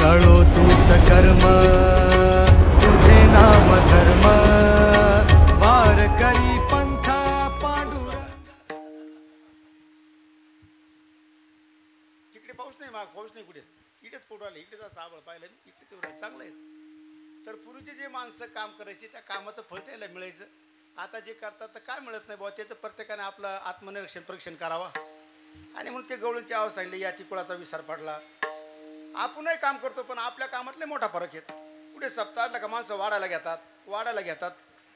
तळो तूच कर्म तुझे नाम धर्म वार करी पंथा पांडुरंग। तिकडे पाऊस नाही, माग पाऊस नाही, कुठे इकडेच पोट आले, इकडे जात आवड पाहिलं, इकडेच एवढं चांगलं आहे. तर पूर्वीचे जे माणसं काम करायचे त्या कामाचं फळ त्याला मिळायचं. आता जे करतात तर काय मिळत नाही बाबा. त्याचं प्रत्येकाने आपलं आत्मनिरीक्षण परीक्षण करावा. आणि म्हणून ते गवळूंची आवाज सांगली, या तिकुळाचा विसर पडला. आपणही काम करतो पण आपल्या कामातले मोठा फरक येत. पुढे सप्ताहातला का माणसं वाढायला घेतात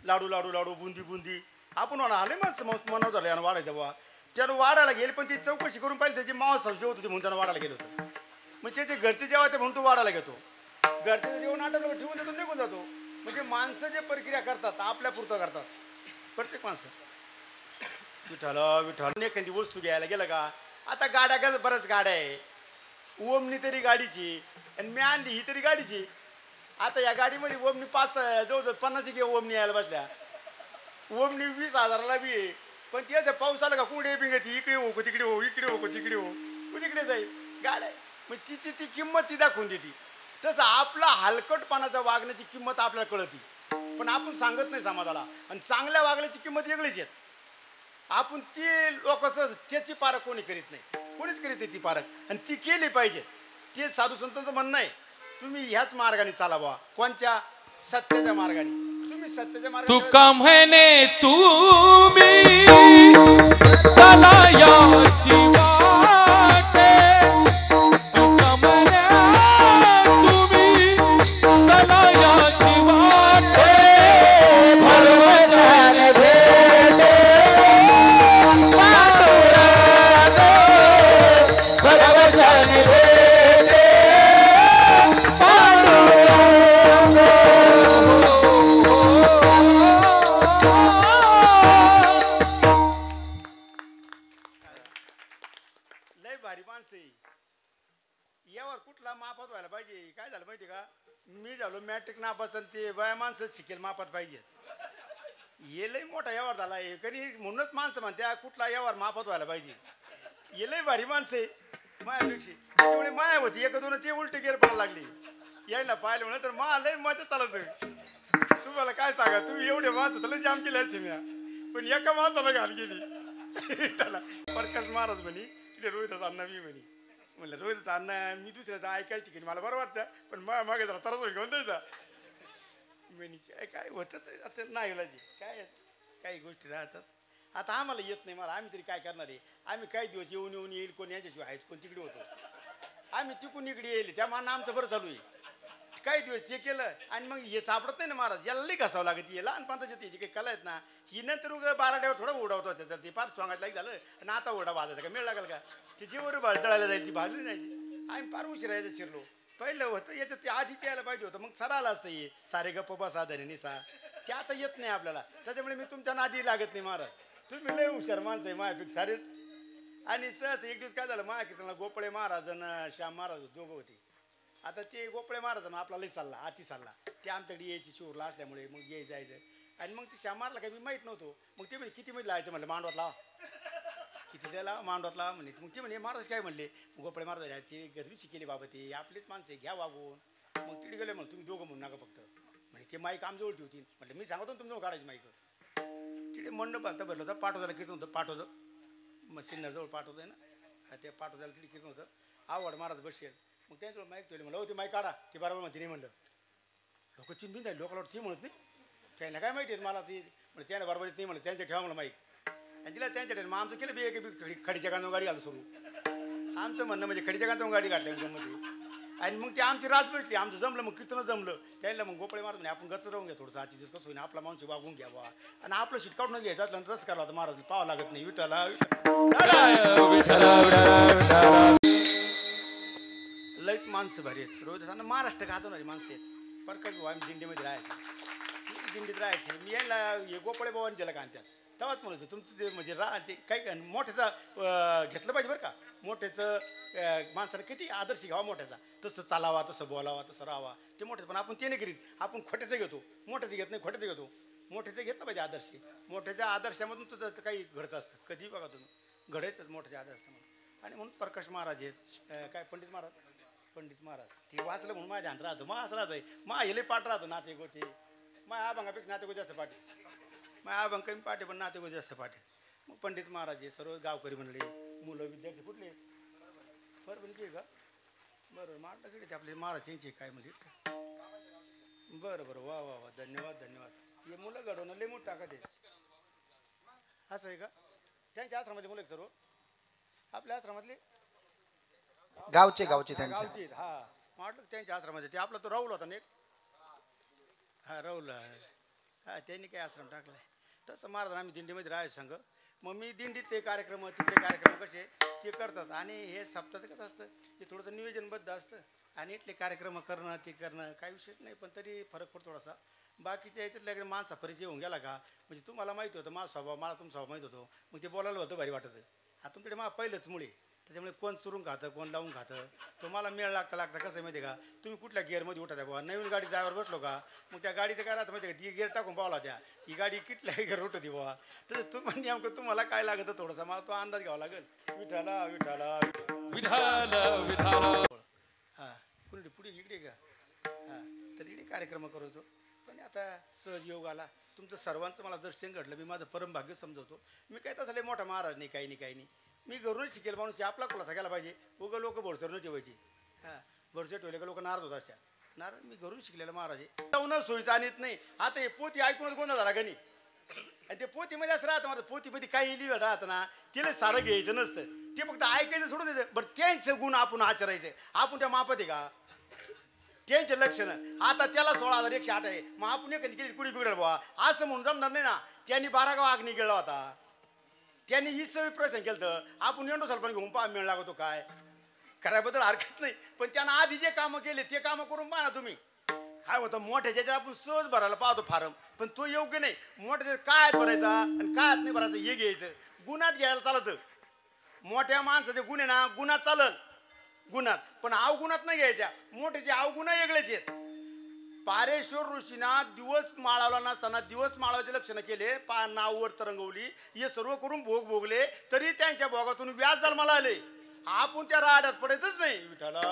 लाडू लाडू लाडू बुंदी बुंदी. आपण आले माणसं मनाव झालं आणि वाढायचं बाबा. त्यानं वाढायला गेले पण ती चौकशी करून पाहिजे त्याची मावस जेवत होती म्हणून त्यानं वाढायला गेलो होतं. मग त्याचे घरचे जेव्हा ते म्हणून तो वाढायला घेतो. घरचे जेवण आठवलं ठेवून देतो, निघून जातो. म्हणजे माणसं जे प्रक्रिया करतात आपल्या पुरतं करतात प्रत्येक माणसं. विठाला एखादी वस्तू घ्यायला गेलं का, आता गाड्या का बऱ्याच गाड्या आहे. ओमनी तरी गाडीची आणि मी आणली ही तरी गाडीची. आता या गाडीमध्ये ओमनी जवळजवळ 50 ओमनी यायला बसल्या. ओमनी 20,000ला बी आहे. पण त्याचा पाऊस आला का कुठे बिंगती, इकडे हो तिकडे हो, इकडे हो तिकडे हो, कुणीकडे जाईल गाड्या. मग तिची ती किंमत ती दाखवून देते. तसं आपला हलकटपणाचा वागण्याची किंमत आपल्याला कळती पण आपण सांगत नाही समाजाला. आणि चांगल्या वागण्याची किंमत वेगळीच आहेत. आपण ती लोक त्याची पारख कोणी करीत नाही, कोणीच करीत नाही ती पारख. आणि ती केली पाहिजे. ते साधू संतांचं म्हणणं आहे तुम्ही ह्याच मार्गाने चालावा. कोणत्या? सत्याच्या मार्गाने. तुम्ही सत्याच्या मार्गाने तुका म्हणे तुम्ही चला याची वाटे. तुका म्हणे तुम्ही चला याची वाटे. भरवशाने भेटे पांडुरंग, भरवशाने भेटे पांडुरंग. लय भारी माणसं आहे. यावर कुठला मापात व्हायला पाहिजे. काय झालं माहिती का, मी झालो मॅट्रिक नापास आणि ते बाया माणसं शिकेल मापात पाहिजे. हे लय मोठा यावर झाला आहे. कधी म्हणूनच माणसं म्हणते कुठला यावर मापात व्हायला पाहिजे. हे लय भारी माणसं आहे मायापेक्षा. त्याच्यामुळे माया होती एक दोन ते उलटे गेर पडायला लागली. यायला पाहिलं म्हणलं तर मा लय मजा चालत. तुम्हाला काय सांगा, तुम्ही एवढे माणसं तर जाम केले असते मी. पण एका माणसाला घाल गेली त्याला. प्रकाश महाराज म्हणे तिथे रोहितचा अण्णा मी म्हणे. म्हणलं रोहितचा अण्णा मी दुसऱ्याचं ऐकायला ठिकाणी मला बरं वाटतं पण मागे जरा तरच घेऊन द्यायचा. म्हणे काय काय होतं आता नाही लाजी काय काही गोष्टी राहतात. आता आम्हाला येत नाही मला. आम्ही तरी काय करणार आहे. आम्ही काही दिवस येऊन येईल कोण यांच्याशिवाय आहेच कोण तिकडे होतो. आम्ही तिकून इकडे येईल त्या मानं आमचं बरं चालू आहे. काही दिवस ते केलं आणि मग हे सापडत नाही ना महाराज. याला लई घासावं लागत. हे लहानपणाच्या त्याची काही कला आहेत ना. ही नंतर उगा 12 थोडं उडवतो त्याच्यात. ते फार स्वांगात लाईक झालं आणि आता ओढा भाजायचा का मेळ लागेल का. ते जेवर जळायला जाईल ती भाजली जायची. आम्ही फार उशिरा यायचं शिरलो. पहिलं होतं याच्यात ते आधीच यायला पाहिजे होतं. मग सर आला असतं हे सारे गप्प बसा धनी निसा. ते आता येत नाही आपल्याला. त्याच्यामुळे मी तुमच्या नादी लागत नाही महाराज. तुम्ही लय हुशार माणसं आहे माझ्यापेक्षा सारेच. आणि सहज एक दिवस काय झालं माझ्या कीर्तनाला गोपळे महाराज आणि श्याम महाराज दोघं होते. आता ते गोपळे महाराज आपला लई चालला आती चालला. ते आमच्याकडे यायची चोरला असल्यामुळे मग जायचं. आणि मग ते श्याम मारला काही मी माहीत नव्हतो. मग ते म्हणे किती मध्ये लावायचं म्हणलं मांडवात लावा. किती त्याला मांडवात लावा म्हणे. मग ते म्हणे महाराज काय म्हणले. गोपळे महाराज ते गरवी शिकेले बाबा ते आपलेच माणसं घ्या वागवून. मग तिथे गेले मग तुम्ही दोघं म्हणू नका फक्त. म्हणजे ते माईक आमजवळ ठेवतील म्हटलं मी सांगतो तुम्ही दोघं काढायची माईक. तिथे म्हणणं पालतं भरलं होतं. पाठवताला कीर्तन होतं. पाठवतं मग सिन्नरजवळ पाठवतोय ना. ते पाठवताला तिथे कीर्तन होतं. आवड महाराज बसेल. मग त्यांच्यावर माईक ठेवले. म्हणलं हो ती माईक काढा. ती बरोबर म्हणते नाही म्हणलं. लोक चिंबिन झाली. लोकांना ती म्हणत नाही. त्यांना काय माहिती आहे मला ती म्हणजे त्याला बरोबर येत नाही म्हणलं. त्यांच्या ठेवा मला माईक आणि तिला त्यांच्या ठेवा. मग आमचं केलं बी एक खडीच्या कांदून गाडी आलो सुरू. आमचं म्हणणं म्हणजे खडीच्या कांदून गाडी काढल्या मध्ये. आणि मग ती आमची राज भेटली. आमचं जमलं मग कीर्तन जमलं. त्याला मग गोपळे महाराज म्हणे आपण गच्च राहून घ्या थोडंसं आजची दिवस कसं होईना आपला माणूस वागून घ्यावा आणि आपलं शीट काढून घ्यायचं असलं तसं करावं होतं. महाराज पाहावं लागत नाही. विठ्ठला लईच माणसं भारी आहेत. रोज महाराष्ट्र गाजवणारी माणसं आहेत. प्रकाश भाऊ आम्ही दिंडीमध्ये राहायचे. दिंडीत राहायचे. मी यायला हे गोपळे भावानी ज्याला का आणतात तेव्हाच म्हणायचं तुमचं ते म्हणजे ते काही मोठ्याचा घेतलं पाहिजे बरं का. मोठ्याचं माणसाला किती आदर्श घ्यावा मोठ्याचा. तसं चालावा तसं बोलावा तसं राहावा ते मोठ्याचं. पण आपण ते नाही करीत. आपण खोट्याचं घेतो. मोठ्याचं घेत नाही खोट्याचं घेतो. मोठ्याचं घेतलं पाहिजे आदर्श. मोठ्याच्या आदर्शामधून तुझं काही घडत असतं. कधी बघा तुम्ही घडायचंच मोठ्याच्या आदर्शामधून. आणि म्हणून प्रकाश महाराज आहेत काय पंडित महाराज पंडित महाराज ते वाचलं म्हणून माझ्या ध्यान राहतं मग असं राहतंय मा हेले पाठ राहतो नाते गोते माझ्या अभंगापेक्षा नाते गो जास्त पाठी माझ्या अभंग कमी पाठी पण नाते गो जास्त पाठी मग पंडित महाराज हे सर्व गावकरी म्हणले मुलं विद्यार्थी कुठले परभणीचे का बरं माटलं गेले ते आपले महाराजांचे काय म्हणजे बरं बरं वा वा वा धन्यवाद धन्यवाद हे मुलं घडवणं लय मोठं टाका ते असं आहे का त्यांच्या आश्रमाचे मुलं सर्व आपल्या आश्रमातले गावचे गावचे त्यांचे हा म्हटलं त्यांच्या आश्रमाचे ते आपला तो राहुल होता ना एक हा राहुल हा त्यांनी काय आश्रम टाकलाय तसं महाराज आम्ही दिंडीमध्ये राहायचं सांग मग मी दिंडीतले कार्यक्रम तिकडे कार्यक्रम कसे ते करतात आणि हे सप्ताहाचं कसं असतं ते थोडंसं नियोजनबद्ध असतं आणि इथले कार्यक्रम करणं ते करणं काही विशेष नाही पण तरी फरक पडतो थोडासा बाकीच्या याच्यातल्या माणसा परिचय होऊन गेला का म्हणजे तुम्हाला माहिती होतं माझा स्वभाव मला तुमचा स्वभाव माहीत होतो मग ते बोलायला होतं भारी वाटतं आता तुमच्याकडे मला पहिलंच मुळे त्याच्यामुळे कोण चुरून खातं कोण लावून खातं तुम्हाला मेळ लागता कसं आहे माहिती आहे का तुम्ही कुठल्या गिअरमध्ये उठत आहे बाबा नवीन गाडी ड्रायव्हर बसलो का मग त्या गाडीचं काय राहतं माहिती आहे का ती गिअर टाकून पावला त्या ही गाडी कुठल्या गिअर उठत बाबा तर तुम्ही नेमकं तुम्हाला काय लागतं थोडासा मला तो अंदाज घ्यावा लागेल विठाला विठाला हां कुठे पुढे इकडे का हां तर इकडे कार्यक्रम करायचो पण आता सहज योग आला तुमचं सर्वांचं मला दर्शन घडलं मी माझं परमभाग्य समजवतो मी काय तसं लय मोठा महाराज नाही काही नाही काही नाही मी घरूनच शिकेल माणूस आपला खुलासा केला पाहिजे उगं लोक भरसर न ठेवायची हां भरसर ठेवले का लोक नाराज होत असत्या नाराज मी घरून शिकलेला महाराज आहे जाऊन सोयीचं आणत नाही आता हे पोती ऐकूनच गोंधळ झाला गणी आणि ते पोतीमध्ये असं राहतं माझं पोतीमध्ये काही लिहिलं राहतं ना तिला सारं घ्यायचं नसतं ते फक्त ऐकायचं सोडून द्यायचं बरं त्यांचं गुण आपण आचरायचे आपण त्या मापात आहे का त्यांचे लक्षणं आता त्याला 16,108 आहे मग आपण एखादी केली कुणी बिघडल बुवा असं म्हणून जमणार नाही ना त्यांनी 12 गाव अग्नी गेला होता त्यांनी ही सवय प्रसंग केलं तर आपण एवढं सलपण घेऊन पहा मिळ लागतो काय करायबद्दल हरकत नाही पण त्यांना आधी जे कामं केले ते कामं करून पहा ना तुम्ही काय होतं मोठ्या ज्याच्या आपण सहज भरायला पाहतो फारम पण तो योग्य नाही मोठ्या काय भरायचा आणि काय नाही भरायचं हे घ्यायचं गुन्ह्यात घ्यायला चालतं मोठ्या माणसाचे गुन्हे ना गुन्ह्यात चालल गुन्ह्यात पण अवगुणात नाही घ्यायच्या मोठ्याचे अवगुण वेगळेच आहेत पारेश्वर ऋषीना दिवस माळावला नसताना दिवस माळाचे लक्षणं केले नाववर तरंगवली हे सर्व करून भोग भोगले तरी त्यांच्या भोगातून व्याज जन्माला आले आपण त्या राड्यात पडायचंच नाही विठाला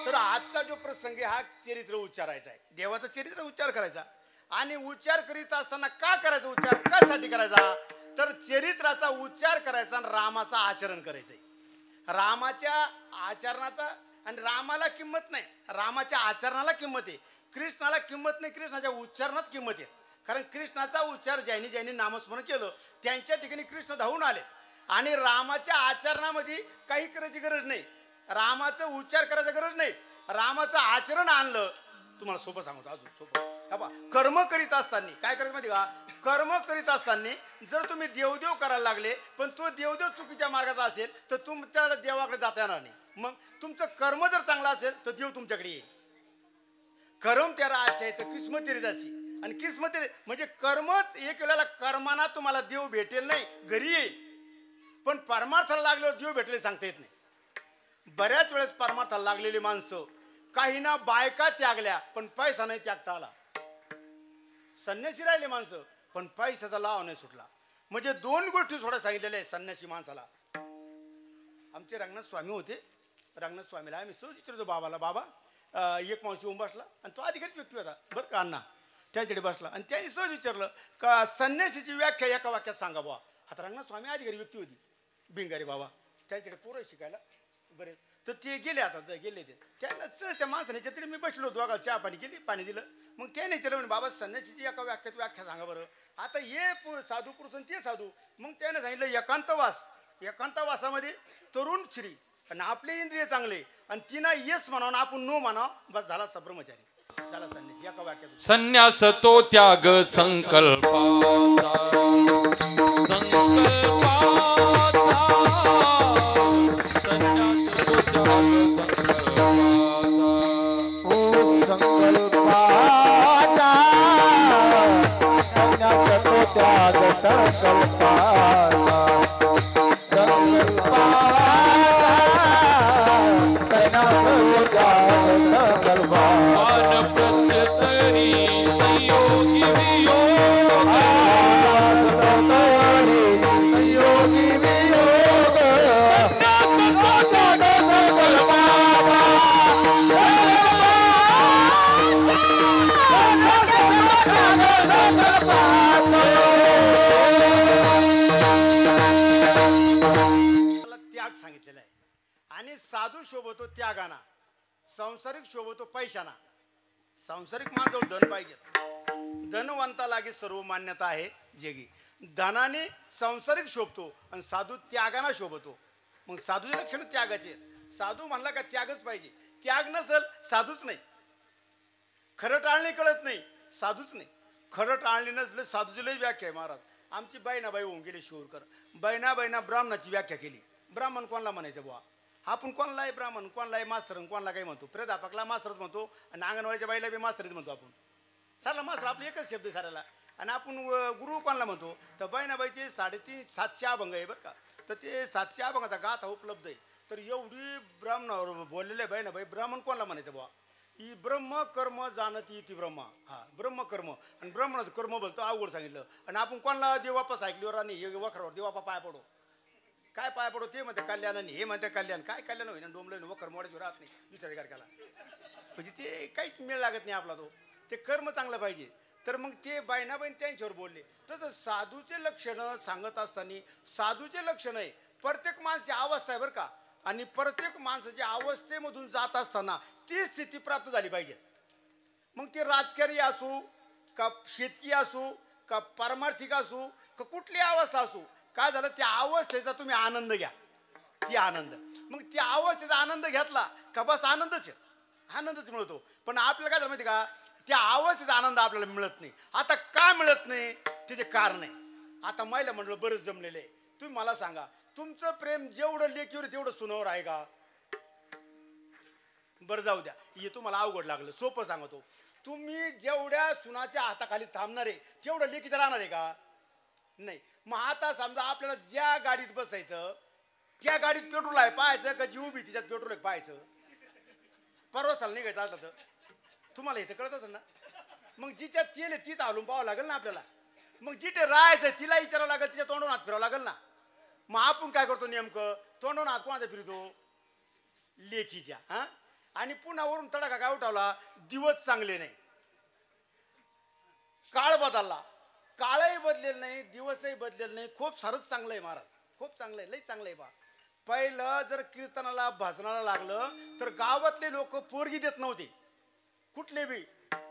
तर आजचा जो प्रसंग आहे हा चरित्र उच्चारायचा आहे देवाचं चरित्र उच्चार करायचा आणि उच्चार करीत असताना का करायचा उच्चार कशासाठी करायचा तर चरित्राचा उच्चार करायचा आणि रामाचं आचरण करायचंय रामाच्या आचरणाचा आणि रामाला किंमत नाही रामाच्या आचरणाला किंमत आहे कृष्णाला किंमत नाही कृष्णाच्या उच्चारणात किंमत आहे कारण कृष्णाचा उच्चार ज्यांनी नामस्मरण केलं त्यांच्या ठिकाणी कृष्ण धावून आले आणि रामाच्या आचरणामध्ये काही करायची गरज नाही रामाचं उच्चार करायची गरज नाही रामाचं आचरण आणलं तुम्हाला सोपं सांगतो अजून सोपं कर्म करीत असताना काय करायचं माहिती का कर्म करीत असताना जर तुम्ही देवदेव करायला लागले पण तो देवदेव चुकीच्या मार्गाचा असेल तर तुमच्या देवाकडे जाता येणार नाही मग तुमचं कर्म जर चांगलं असेल तर देव तुमच्याकडे येईल कर्म त्या राहायचं आहे तर किस्मत रिदासी आणि किस्मत म्हणजे कर्मच एक वेळेला कर्माना तुम्हाला देव भेटेल नाही घरी येईल पण परमार्थाला लागल्यावर देव भेटले सांगता येत नाही बऱ्याच वेळेस परमार्थाला लागलेली माणसं काही ना बायका त्यागल्या पण पैसा नाही त्यागता आला संन्यासी राहिले माणसं पण पैशाचा लाव नाही सुटला म्हणजे दोन गोष्टी थोड्या सांगितलेल्या आहे संन्यासी माणसाला आमचे रंगनाथ स्वामी होते रंगनाथ स्वामीला आम्ही सहज विचारतो बाबाला बाबा एक माणूस येऊन बसला आणि तो अधिकारीच व्यक्ती होता बरं का अण्णा त्याच्याकडे बसला आणि त्यांनी सहज विचारलं का संन्यासीची व्याख्या एका वाक्यात सांगा बाबा आता रंगनाथ स्वामी अधिकारी व्यक्ती होती भिंगारी बाबा त्याच्याकडे पोरं शिकायला बरे तर ते गेले आता गेले ते त्यांना सहज त्या माणसाने तरी मी बसलो दोघा चहा पाणी केली पाणी दिलं मग त्याने विचारलं म्हणे बाबा संन्यासीची एका वाक्यात व्याख्या सांगा बरं आता हे साधू पुरुष आणि ते साधू मग त्याने सांगितलं एकांतवासामध्ये तरुण श्री आणि आपले इंद्रिय चांगले आणि तिना येस म्हणावं आपण नो म्हणावं बस झाला ब्रह्मचारी झाला संन्यासी एका वाक्यात संन्यास तो त्याग संकल्प त्याग संकल्पाचा संन्यास आणि साधू शोभतो त्यागाना, संसारिक शोभतो पैशाना. सांसारिक माणसावर धन पाहिजे. धनवंता लागे सर्व मान्यता आहे जगी. धनाने सांसारिक शोभतो आणि साधू त्यागाना शोभतो. मग साधूचे लक्षण त्यागाचे. साधू म्हणला का त्यागच पाहिजे. त्याग नसल साधूच नाही. खरं टाळणे कळत नाही साधूच नाही. खरं टाळणे नसलं साधूची लई व्याख्या आहे महाराज. आमची बहिणाबाई होऊन गेले शिवरकर. बहिणा ब्राह्मणाची व्याख्या केली. ब्राह्मण कोणाला म्हणायचं बुवा? आपण कोणाला आहे ब्राह्मण, कोणाला आहे मास्तर, कोणाला काही म्हणतो. प्राध्यापकला मास्तरच म्हणतो आणि अंगणवाडीच्या बाईला बी मास्तरच म्हणतो आपण. सारला मास्तर आपलं एकच शब्द आहे साऱ्याला. आणि आपण गुरु कोणाला म्हणतो? तर बहिणाबाईचे 750 अभंग आहे बरं का. तर ते 700 अभंगाचा गाथा उपलब्ध आहे. तर एवढी ब्राह्मणावर बोललेले बहिणाबाई. ब्राह्मण कोणाला म्हणायचं बुवा? ही ब्रह्म कर्म जाणती ती ब्रह्मा. हा ब्रह्म कर्म. आणि ब्राह्मणाचं कर्म बोलतो अवघड सांगितलं. आणि आपण कोणाला देवापास ऐकलीवर आणि हे वखरावर देवापा पाय पडो. काय पाय पडो? ते म्हणते कल्याण आणि हे म्हणते कल्याण. काय कल्याण होईना? डोंबलं वखर मोडायची राहत नाही दुसऱ्या गारक्याला. म्हणजे ते काहीच मेळ लागत नाही आपला. तो ते कर्म चांगलं पाहिजे. तर मग ते बायनाबाईन त्यांच्यावर बोलले. तसं साधूचे लक्षणं सांगत असताना साधूचे लक्षण आहे. प्रत्येक माणसाची अवस्था आहे बरं का. आणि प्रत्येक माणसाच्या अवस्थेमधून जात असताना ती स्थिती प्राप्त झाली पाहिजे. मग ते राजकारणी असू का शेतकी असू का पारमार्थिक असू का कुठली अवस्था असू. काय झालं? त्या अवस्थेचा तुम्ही आनंद घ्या. ती आनंद. मग त्या अवस्थेचा आनंद घेतला का बस आनंदच आहे. आनंदच मिळतो. पण आपल्याला काय झालं माहिती का? त्या अवस्थेचा आनंद आपल्याला मिळत नाही. आता का मिळत नाही त्याचे कारण आहे. आता महिला मंडळ बरेच जमलेले आहे. तुम्ही मला सांगा, तुमचं प्रेम जेवढं लेकीवर तेवढं सुनावर आहे का? बरं जाऊ द्या, हे तुम्हाला अवघड लागलं. सोपं सांगतो. तुम्ही जेवढ्या सुनाच्या हाताखाली थांबणार आहे तेवढं लेकीचं राहणार आहे का? नाही. मग आता समजा आपल्याला ज्या गाडीत बसायचं त्या गाडीत पेट्रोल आहे पाहायचं का जीव बी तिच्यात पेट्रोल आहे पाहायचं. परवासाला निघायचं असलं तर तुम्हाला इथं कळत असेल ना. मग जिच्यात तेल आहे तिथं हलून पाहावं लागेल ना आपल्याला. मग जिथे राहायचं तिला विचारावं लागेल, तिच्या तोंडून हात फिरावं लागेल ना. मग आपण काय करतो नेमकं? तोंडून हात कोणाचा फिरतो? लेखीच्या. हा. आणि पुन्हा वरून तडाखा काय उठावला? दिवस चांगले नाही, काळ बदलला. काळही बदलेलं नाही, दिवसही बदलेलं नाही. खूप सारंच चांगलं आहे महाराज. खूप चांगलं आहे, लई चांगलं आहे बा. पहिलं जर कीर्तनाला भजनाला लागलं तर गावातले लोक पोरगी देत नव्हते कुठले बी.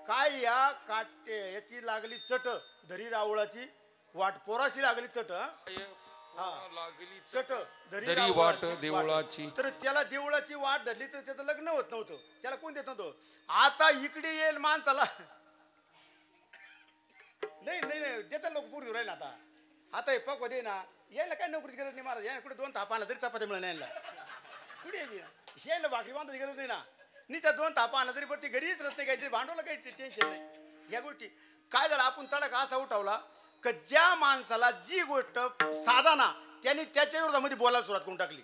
काय या काटे याची लागली चट धरी रावळाची वाट. पोराशी लागली चट. चट धरी वाट देवळाची. तर त्याला देवळाची वाट धरली तर त्याचं लग्न होत नव्हतं. त्याला कोण देत नव्हतं. आता इकडे येईल माणसाला. नाही नाही नाही देतात लोक पूर्वी राहील. आता आता हे पक्व दे ना. यायला काय नोकरीची गरज नाही महाराज. यायला कुठे 2 थापा आणला तरी चपाती मिळणार यायला. कुठे यायला भाकरी बांधायची गरज नाही ना. नाही त्या 2 थापा आणला तरी पण ती घरीच रस्ते काय. ते भांडवलं काही टेन्शन नाही. या गोष्टी काय झालं? आपण तडका असा उठवला का ज्या माणसाला जी गोष्ट साधा ना त्यांनी त्याच्या विरोधामध्ये बोलायला सुरुवात करून टाकली.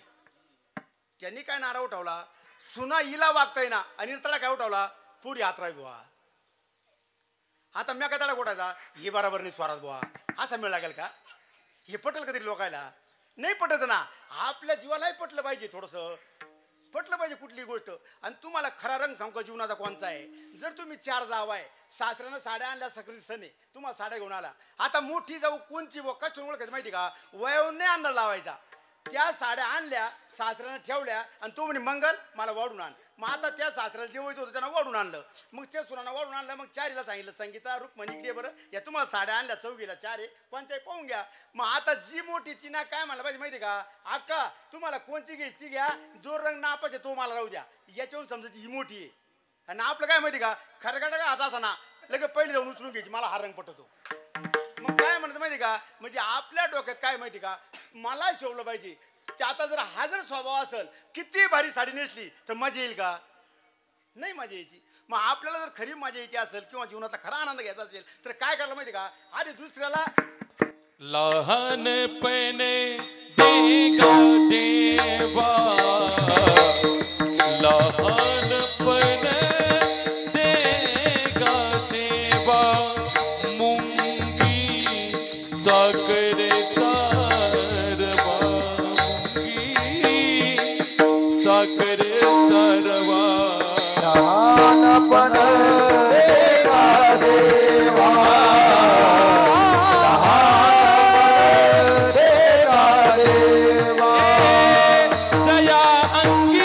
त्यांनी काय नारा उठवला? सुना हिला वागता येईना आणि तडा काय उठवला? पुरी हातराय बुवा. आता मी काय तडा उठायचा? हे बरोबर नाही स्वराज बुवा. असा मिळ लागेल का? हे पटेल का तरी लोकायला? नाही पटत ना. आपल्या जीवालाही पटलं पाहिजे. थोडंसं पटलं पाहिजे कुठली गोष्ट. आणि तुम्हाला खरा रंग सांगू जीवनाचा कोणचा आहे? जर तुम्ही 4 जाव आहे, सासऱ्यानं साड्या आणल्या, सगळी सणे तुम्हाला साड्या घेऊन आला. आता मोठी जाऊ कोणची कशी ओळखायची माहिती का? वयावरून नाही अंदाज लावायचा. त्या साड्या आणल्या, सासऱ्यानं ठेवल्या आणि तो म्हणे मंगल मला वाढून आण. मग आता त्या सासऱ्याला जेवायचं होतं त्यांना वाढून आणलं. मग त्या सुनानं वाढून आणलं. मग 4 सांगितलं संगीता रुक्मणी इकडे बरं या तुम्हाला साड्या आणल्या 4 4 पंचाय पाहून घ्या. मग आता जी मोठी तिना काय म्हणलं पाहिजे माहिती का? अक्का तुम्हाला कोणची घ्यायची घ्या, जो रंग नापाचे तो मला राहू द्या. याच्यावरून समजायची ही मोठी आहे. आणि आपलं काय माहिती का? खरकाटा का हात असा ना लगे पहिले जाऊन उचलून घ्यायची मला हा रंग पटवतो. मग काय म्हणत माहिती का? म्हणजे आपल्या डोक्यात काय माहिती का? मला शिवलं पाहिजे. आता जर हा जर स्वभाव असेल किती भारी साडी नेसली तर मजा येईल का? नाही मजा यायची. मग आपल्याला जर खरी मजा यायची असेल किंवा जीवनाचा खरा आनंद घ्यायचा असेल तर काय करायला माहिती का? आधी दुसऱ्याला लहानपणे देगा देवा. लहानपणे देगा देवा. मुंगी साखरेचा साखरे तरवा. लहानपण देगा देवा. लहानपण देगा देवा. जया अंगी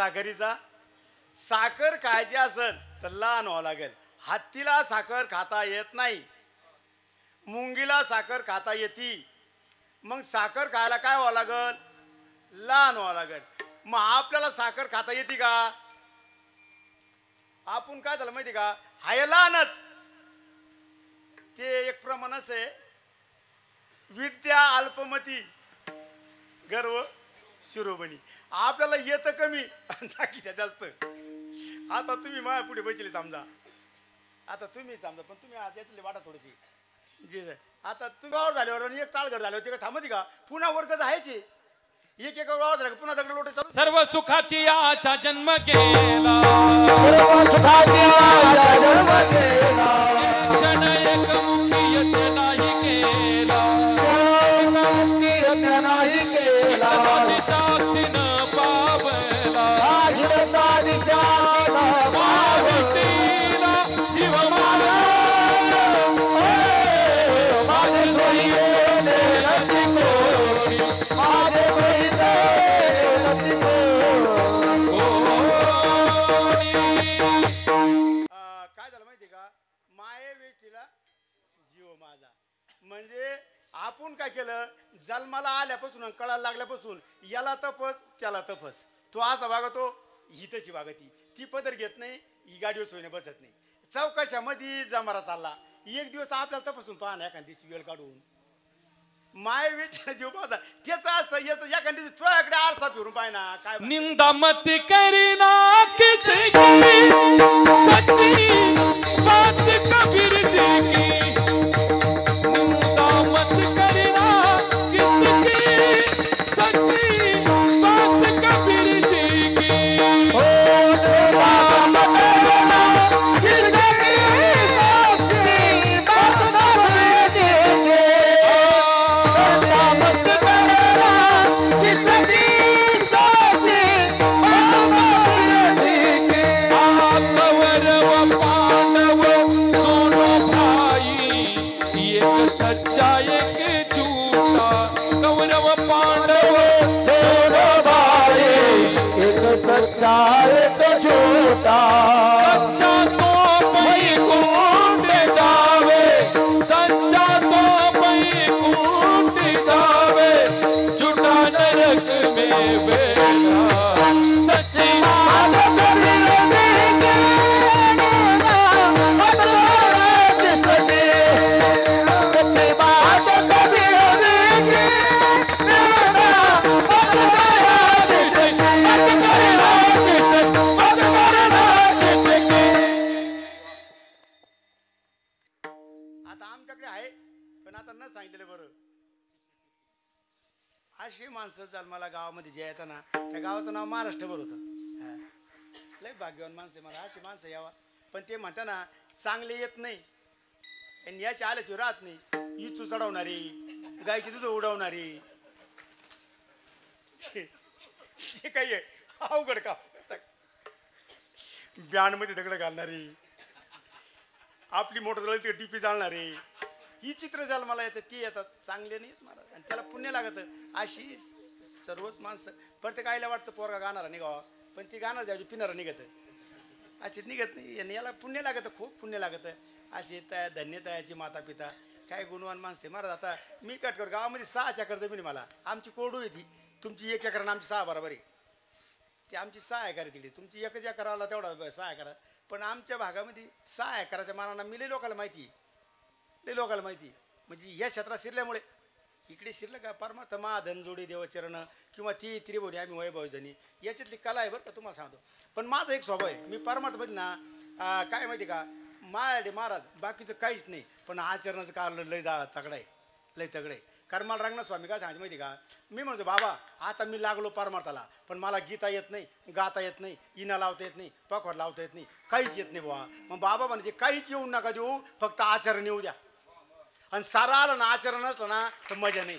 साखरीचा साखर खायची असेल तर लहान व्हावं लागेल. हत्तीला साखर खाता येत नाही, मुंगीला साखर खाता येते. मग साखर खायला काय व्हावं लागल? लहान व्हावं लागेल. मग आपल्याला साखर खाता येते का? आपण काय झालं माहिती का, हाय लहानच. ते एक प्रमाणच आहे, विद्या अल्पमती गर्व शिरोमणी. आपल्याला येतं कमी दाखी जास्त. आता तुम्ही माझ्या पुढे बसले समजा, आता तुम्ही समजा, पण तुम्ही त्यातली वाटा थोडीशी जे आता तुम्ही वावर झाल्यावर एक ताळघर झाल्यावर तिकडे थांबती का? पुन्हा वर्ग जायचे. एक एक वावर झाला पुन्हा दगड लोटे चालू. सर्व सुखाची आचा जन्म केला, सर्व सुखाची आशा जन्म केला. क्षण एक मुक्ती यत्न नाही केला. मुक्ती यत्न नाही केला. साक्षीन पावला आजीवतानीच्या पावित्रीला जीव माझा. माझे सोयीने नदी कोणी, माझे सोयीने नदी काय झालं माहिती का, माये वेष्टीला जीव माझा. म्हणजे आपण काय केलं, जन्माला आल्यापासून आणि कळायला लागल्यापासून याला तपस त्याला तपस. तो असा वागतो, ही तशी वागती. ती पदर घेत नाही, ही गाडीवर सोयीने बसत नाही. चौकशामध्ये जमारा चालला. एक दिवस आपल्याला तपासून पहा ना, एखाद दिवशी वेळ काढून. माय वेटीला जीव माझा त्याचा असं याचं एखाद दिवशी तुझ्याकडे आरसा फिरून पाय ना. काय निंदा मत करीना किसी की, सच्ची बात कबीर जी की. निंदा मत करीना किसी की, सच्ची बात कबीर जी की. हो देवा मतना किसकी सच्ची बात कबीर जी की. देवा मत करना किसकी सच्ची बात कबीर जी की. कौरव पांडव दोनों भाई, एक सच्चा एक झूठा. कौरव पांडव दोनों भाई, एक सच्चा एक झूठा. सच्चा तो वैकुंठ जावे, सच्चा तो वैकुंठ जावे, झूठा नरक में बैठा. सच्ची बात कबीर जी की, मत किसकी. सच्ची बात कबीर जी की, मत आता आमच्याकडे आहे, पण आता न सांगितलेलं बरं. अशी माणसं जन्माला गावामध्ये जे येतात ना, त्या गावाचं नाव महाराष्ट्रभर होतं. हा. लय भाग्यवान माणसं मला अशी माणसं यावा. पण ते म्हणता ना, चांगले येत नाही आणि याची आल्याशिवाय राहत नाही. इचू चढवणारी, गायची दूध उडवणारी, हे काही आहे अवघड का. ब्याणमध्ये दगड घालणारी, आपली मोटर झाली ते डीपी जाळणारे, ही चित्र झालं मला येतात. ती येतात, चांगले नाही मला, आणि त्याला पुण्य लागतं. अशी सर्वच माणसं. प्रत्येक आईला वाटतं पोरगा गाणारा निघावा, पण ती गाणार जायची पिणारा निघत, अशीच निघत नाही. आणि याला पुण्य लागतं, खूप पुण्य लागतं. अशी त्या धन्यतायाची माता पिता काय गुणवान माणसे महाराज. आता मी कटकर गावामध्ये 6 एकर जमीन मला. आमची कोरडू आहे ती. तुमची 1 एकर आणि आमची 6 बरोबर आहे. ती आमची 6 एकर आहे तिकडे. तुमची 1 एकराला तेवढा 6 एकर. पण आमच्या भागामध्ये 6 एकराच्या मानानं मी लई लोकांना माहिती, लई लोकांना माहिती. म्हणजे या क्षेत्रात शिरल्यामुळे इकडे शिरलं का परमार्थ महाधन जोडी देवचरण किंवा ती त्रिभुवनी आम्ही वैभवजनी, याच्यातली कला आहे बरं का, तुम्हाला सांगतो. पण माझा एक स्वभाव आहे, मी परमार्थमध्ये ना काय माहिती का, माझ्याकडे महाराज बाकीचं काहीच नाही, पण आचरणाचं कारण लय तगडं आहे, लय तगडं आहे. कारण मला रंगनाथ स्वामी काय सांगायचं माहिती का, मी म्हणतो बाबा आता मी लागलो परमार्थाला, पण मला गीता येत नाही, गाता येत नाही, इना लावता येत नाही, पखवाड लावता येत नाही, काहीच येत नाही बाबा. मग बाबा म्हणजे काहीच येऊन नका देऊ, फक्त आचरण येऊ द्या. आणि सारं आलं ना आचरण असलं ना तर मजा नाही.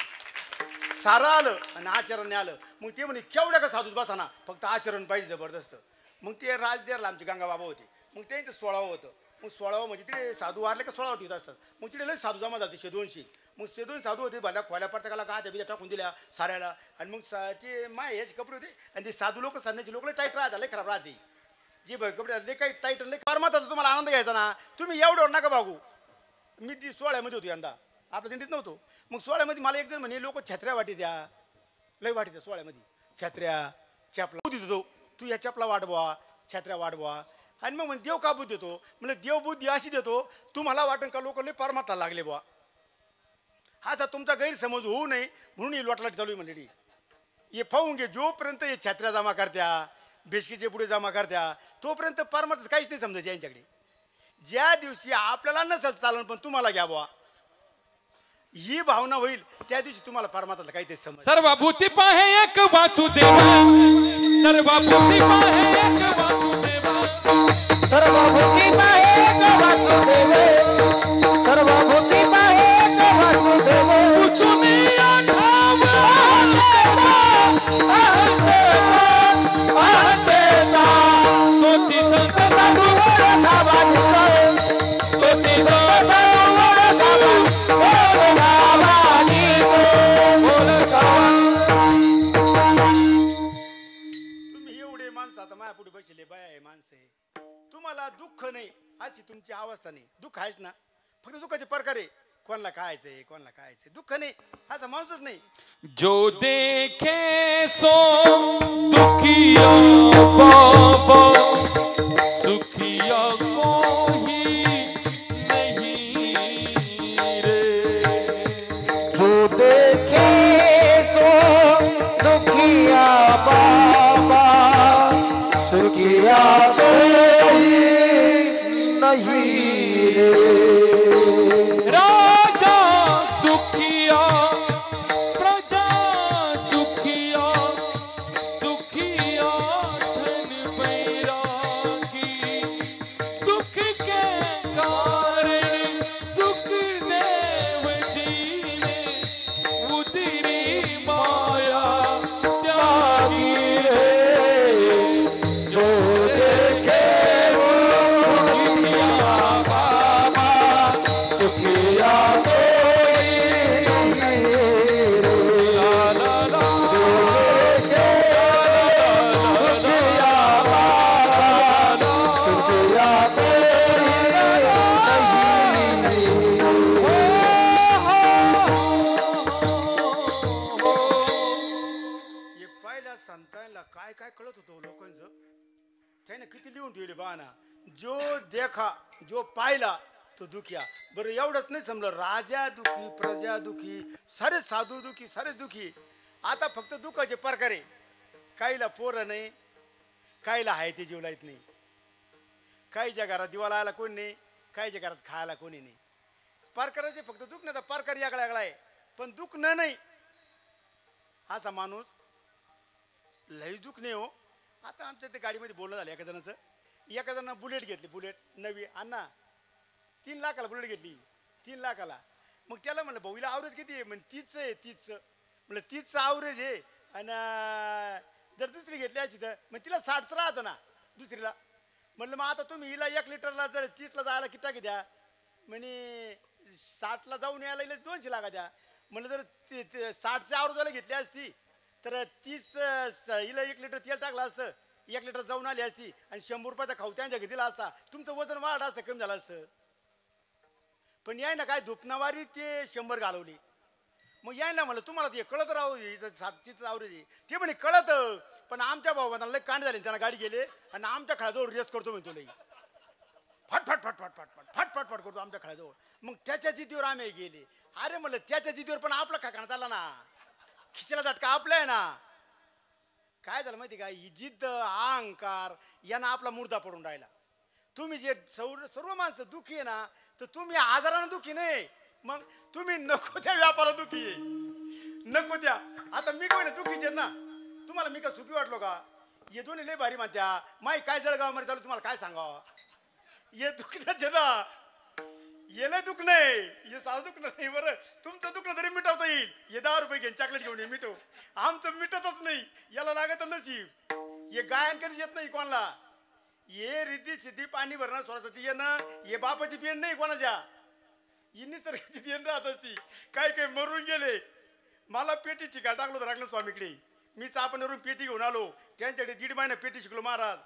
सारं आलं आणि आचरण नाही आलं, मग ते म्हणे केवढ्या का साधूत बसा ना, फक्त आचरण पाहिजे जबरदस्त. मग ते राजदेरला आमचे गंगा बाबा होते, मग त्यांचं 16वं होतं. मग 16वं म्हणजे तिथे साधू वारले का 16 ठेवत असतात. मग तिथे लय साधू जमा झाले 100-200. मग सेदून साधू होते भल्या खोल्या प्रत्येकाला गाद्या बिद्या टाकून दिल्या साऱ्याला आणि मग ते माय याचे कपडे होते आणि ते साधू लोक संध्याचे लोक टाईट राहतात लय खराब राहते जे कपडे लय काही टाईट लय परमाताचा तुम्हाला आनंद घ्यायचा ना तुम्ही एवढं नका बघू मी ती 16मध्ये होती यंदा आपल्या दिंडीत नव्हतो मग 16मध्ये मला एक जण म्हणे लोक छत्र्या वाटी द्या लय वाटी द्या 16मध्ये छत्र्या चपला बुद्धी देतो तू या चपला वाढवा छत्र्या वाढवा आणि मग देव का बुद्धी देतो म्हणजे देव बुद्धी अशी देतो तुम्हाला वाटण का लोक लय परमात्मा लागले बुवा हा सर तुमचा गैरसमज होऊ नये म्हणून ही लोटलाट चालू आहे मंडळी हे पाहून घे जोपर्यंत हे छत्र्या जमा करत्या बेशकीचे पुढे जमा करत्या तोपर्यंत परमात्मा काहीच नाही समजायचं यांच्याकडे ज्या दिवशी आपल्याला नसेल चालन पण तुम्हाला घ्या बुवा ही भावना होईल त्या दिवशी तुम्हाला परमात्माला काहीतरी समज सर्वभूती पाहे एक वासुदेव सर्वभूती पाहे एक वासुदेव सर्वभूती पाहे एक वासुदेव सर्वभूती पाहे एक वासुदेव कुसुमी आठाव सोती संत सोती तुम्ही एवढे माणसं आता माझ्या पुढे बसले बाया आहे माणसं आहे तुम्हाला दुःख नाही अशी तुमची अवस्था नाही दुःख आहेच ना फक्त दुःखाचे प्रकार आहे कोणाला खायचंय कोणाला खायचंय दुःख नाही असा माणूसच नाही जो देखे सो दुखिया बाबा सुखिया कोई नहीं रे जो देखे सो दुखिया बाबा सुखिया कोई नहीं रे राजा दुखिया प्रजा दुखिया दुखिया धन बैरागी दुख के कारण सुख देव जी ने उतरी माया त्यागी रे जो देखे सुखिया कोई नहीं रे ला ला सुखिया हे पहिल्या संतांना काय काय कळत होतं लोकांचं त्याने किती लिहून ठेवले बाना जो देखा जो पाहिला तो दुखिया बरं एवढंच नाही समजलं राजा दुखी प्रजा दुखी सारे साधू दुखी सारे दुखी आता फक्त दुःखाचे प्रकार आहे काहीला पोरं नाही काहीला आहे ते जीव लाईत नाही काहीच्या घरात दिवा लावायला कोणी नाही काहीच्या घरात खायला कोणी नाही प्रकाराचे फक्त दुखण्याचा प्रकार यागळा यागळा आहे पण दुखणं नाही असा माणूस लई दुःख नाही हो आता आमच्या ते गाडीमध्ये बोलणं झालं एका जणांना बुलेट घेतली बुलेट नवी अण्णा 3 लाखाला बुलेट घेतली 3 लाखाला मग त्याला म्हणलं भाऊला आवरेज किती आहे म्हणजे 30 आहे 30 म्हणलं 30 आवरेज आहे आणि जर दुसरी घेतली अशी तर मग तिला 60चं राहतं ना दुसरीला म्हणलं मग आता तुम्ही हिला 1 लिटरला जर 30ला जायला किती टाकी द्या म्हणे 60ला जाऊन यायला हिला 200 लागा द्या म्हणलं जर 60च्या आवरेजवाला घेतली असती तर 30 हिला 1 लिटर तेल टाकलं असतं 1 लिटर जाऊन आली असती आणि 100 रुपयाचा खाऊ त्यांच्या घेतला असता तुमचं वजन वाढ असतं कमी झालं असतं पण याय ना काय धुपणावारी ते 100 घालवली मग याय ना म्हणलं तुम्हाला ते कळत राहू 60चं आवरेज ते म्हणे कळत पण आमच्या भावांना लय कांड झाले त्यांना गाडी गेले आणि आमच्या खाळ्याजवळ रेस करतो म्हणतो लई फट फट फट फट फट फट फट फट फट करतो आमच्या खाळ्याजवळ मग त्याच्या जिद्दीवर आम्ही गेले अरे म्हणलं त्याच्या जिद्दीवर पण आपला खाकाना चालला ना खिचला झटका आपला आहे ना काय झालं माहिती का ही जिद्द अहंकार यांना आपला मुर्दा पडून राहिला तुम्ही जे सर्व माणसं दुखी आहे ना तर तुम्ही आजारानं दुखी नाही मग तुम्ही नको त्या व्यापारात दुखी आहे नको त्या आता मी काय दुखीचे ना तुम्हाला मी का सुखी वाटलो का ये दोन्ही लय भारी म्हणत्या माई काय जळगाव मध्ये चालू तुम्हाला काय सांगावं ये दुखण्याचे ना येलं दुख नाही हे साधं दुखणं नाही बरं तुमचं दुखणं तरी मिटवता येईल हे 10 रुपये घेऊन चॉकलेट घेऊन ये मिटव आमचं मिटतच नाही याला लागत नसीब हे गायन कधी येत नाही कोणाला ये रिद्धी सिद्धी पाणी भरणं स्वरासाठी येणं हे बापाची पेन नाही कोणाच्या ही निसर्गाची देण राहत असती. काही काही मरून गेले. मला पेटी शिकायला टाकलं होतं राखलं स्वामीकडे. मी चापणवरून पेटी घेऊन आलो. त्यांच्याकडे 1.5 महिना पेटी शिकलो महाराज.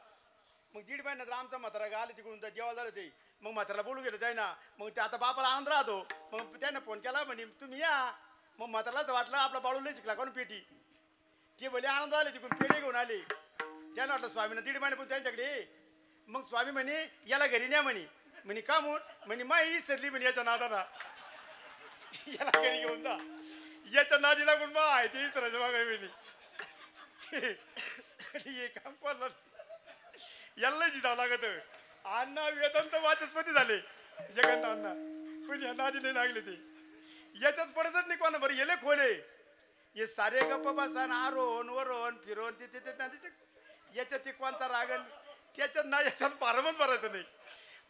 मग 1.5 महिन्यात आमचा म्हातारा आले तिकडून जेव्हा झालं ते. मग म्हाताराला बोलून गेलं त्यानं. मग ते आता बापाला आनंद राहतो. मग त्यानं फोन केला म्हणे तुम्ही या. मग म्हातारालाच वाटलं आपला बाळू लय शिकला कोण पेटी. ते भले आनंद आले तिकडून पेढे घेऊन आले. त्यांना वाटलं स्वामीनं 1.5 महिने पण त्यांच्याकडे. मग स्वामी म्हणे याला घरी न्या म्हणे. म्हणे का म्हणे माई सरली म्हणे याच्या नादाला. याला घरी घेऊन जा. याच्या नादी लागून मा आहे ते इसरायचं बघा म्हणे. हे काम पडलं. याला जिजावं लागत. अण्णा वेदांत वाचस्पती झाले जगंत अण्णा. पण या नादी नाही लागले ते. याच्यात पडतच नाही कोणा बरं येले खोले. हे सारे गप्प बसान आरोन वरोन फिरोन ते याच्यात ते कोणता रागन त्याच्यात ना याच्यात पारमच भरायचं नाही.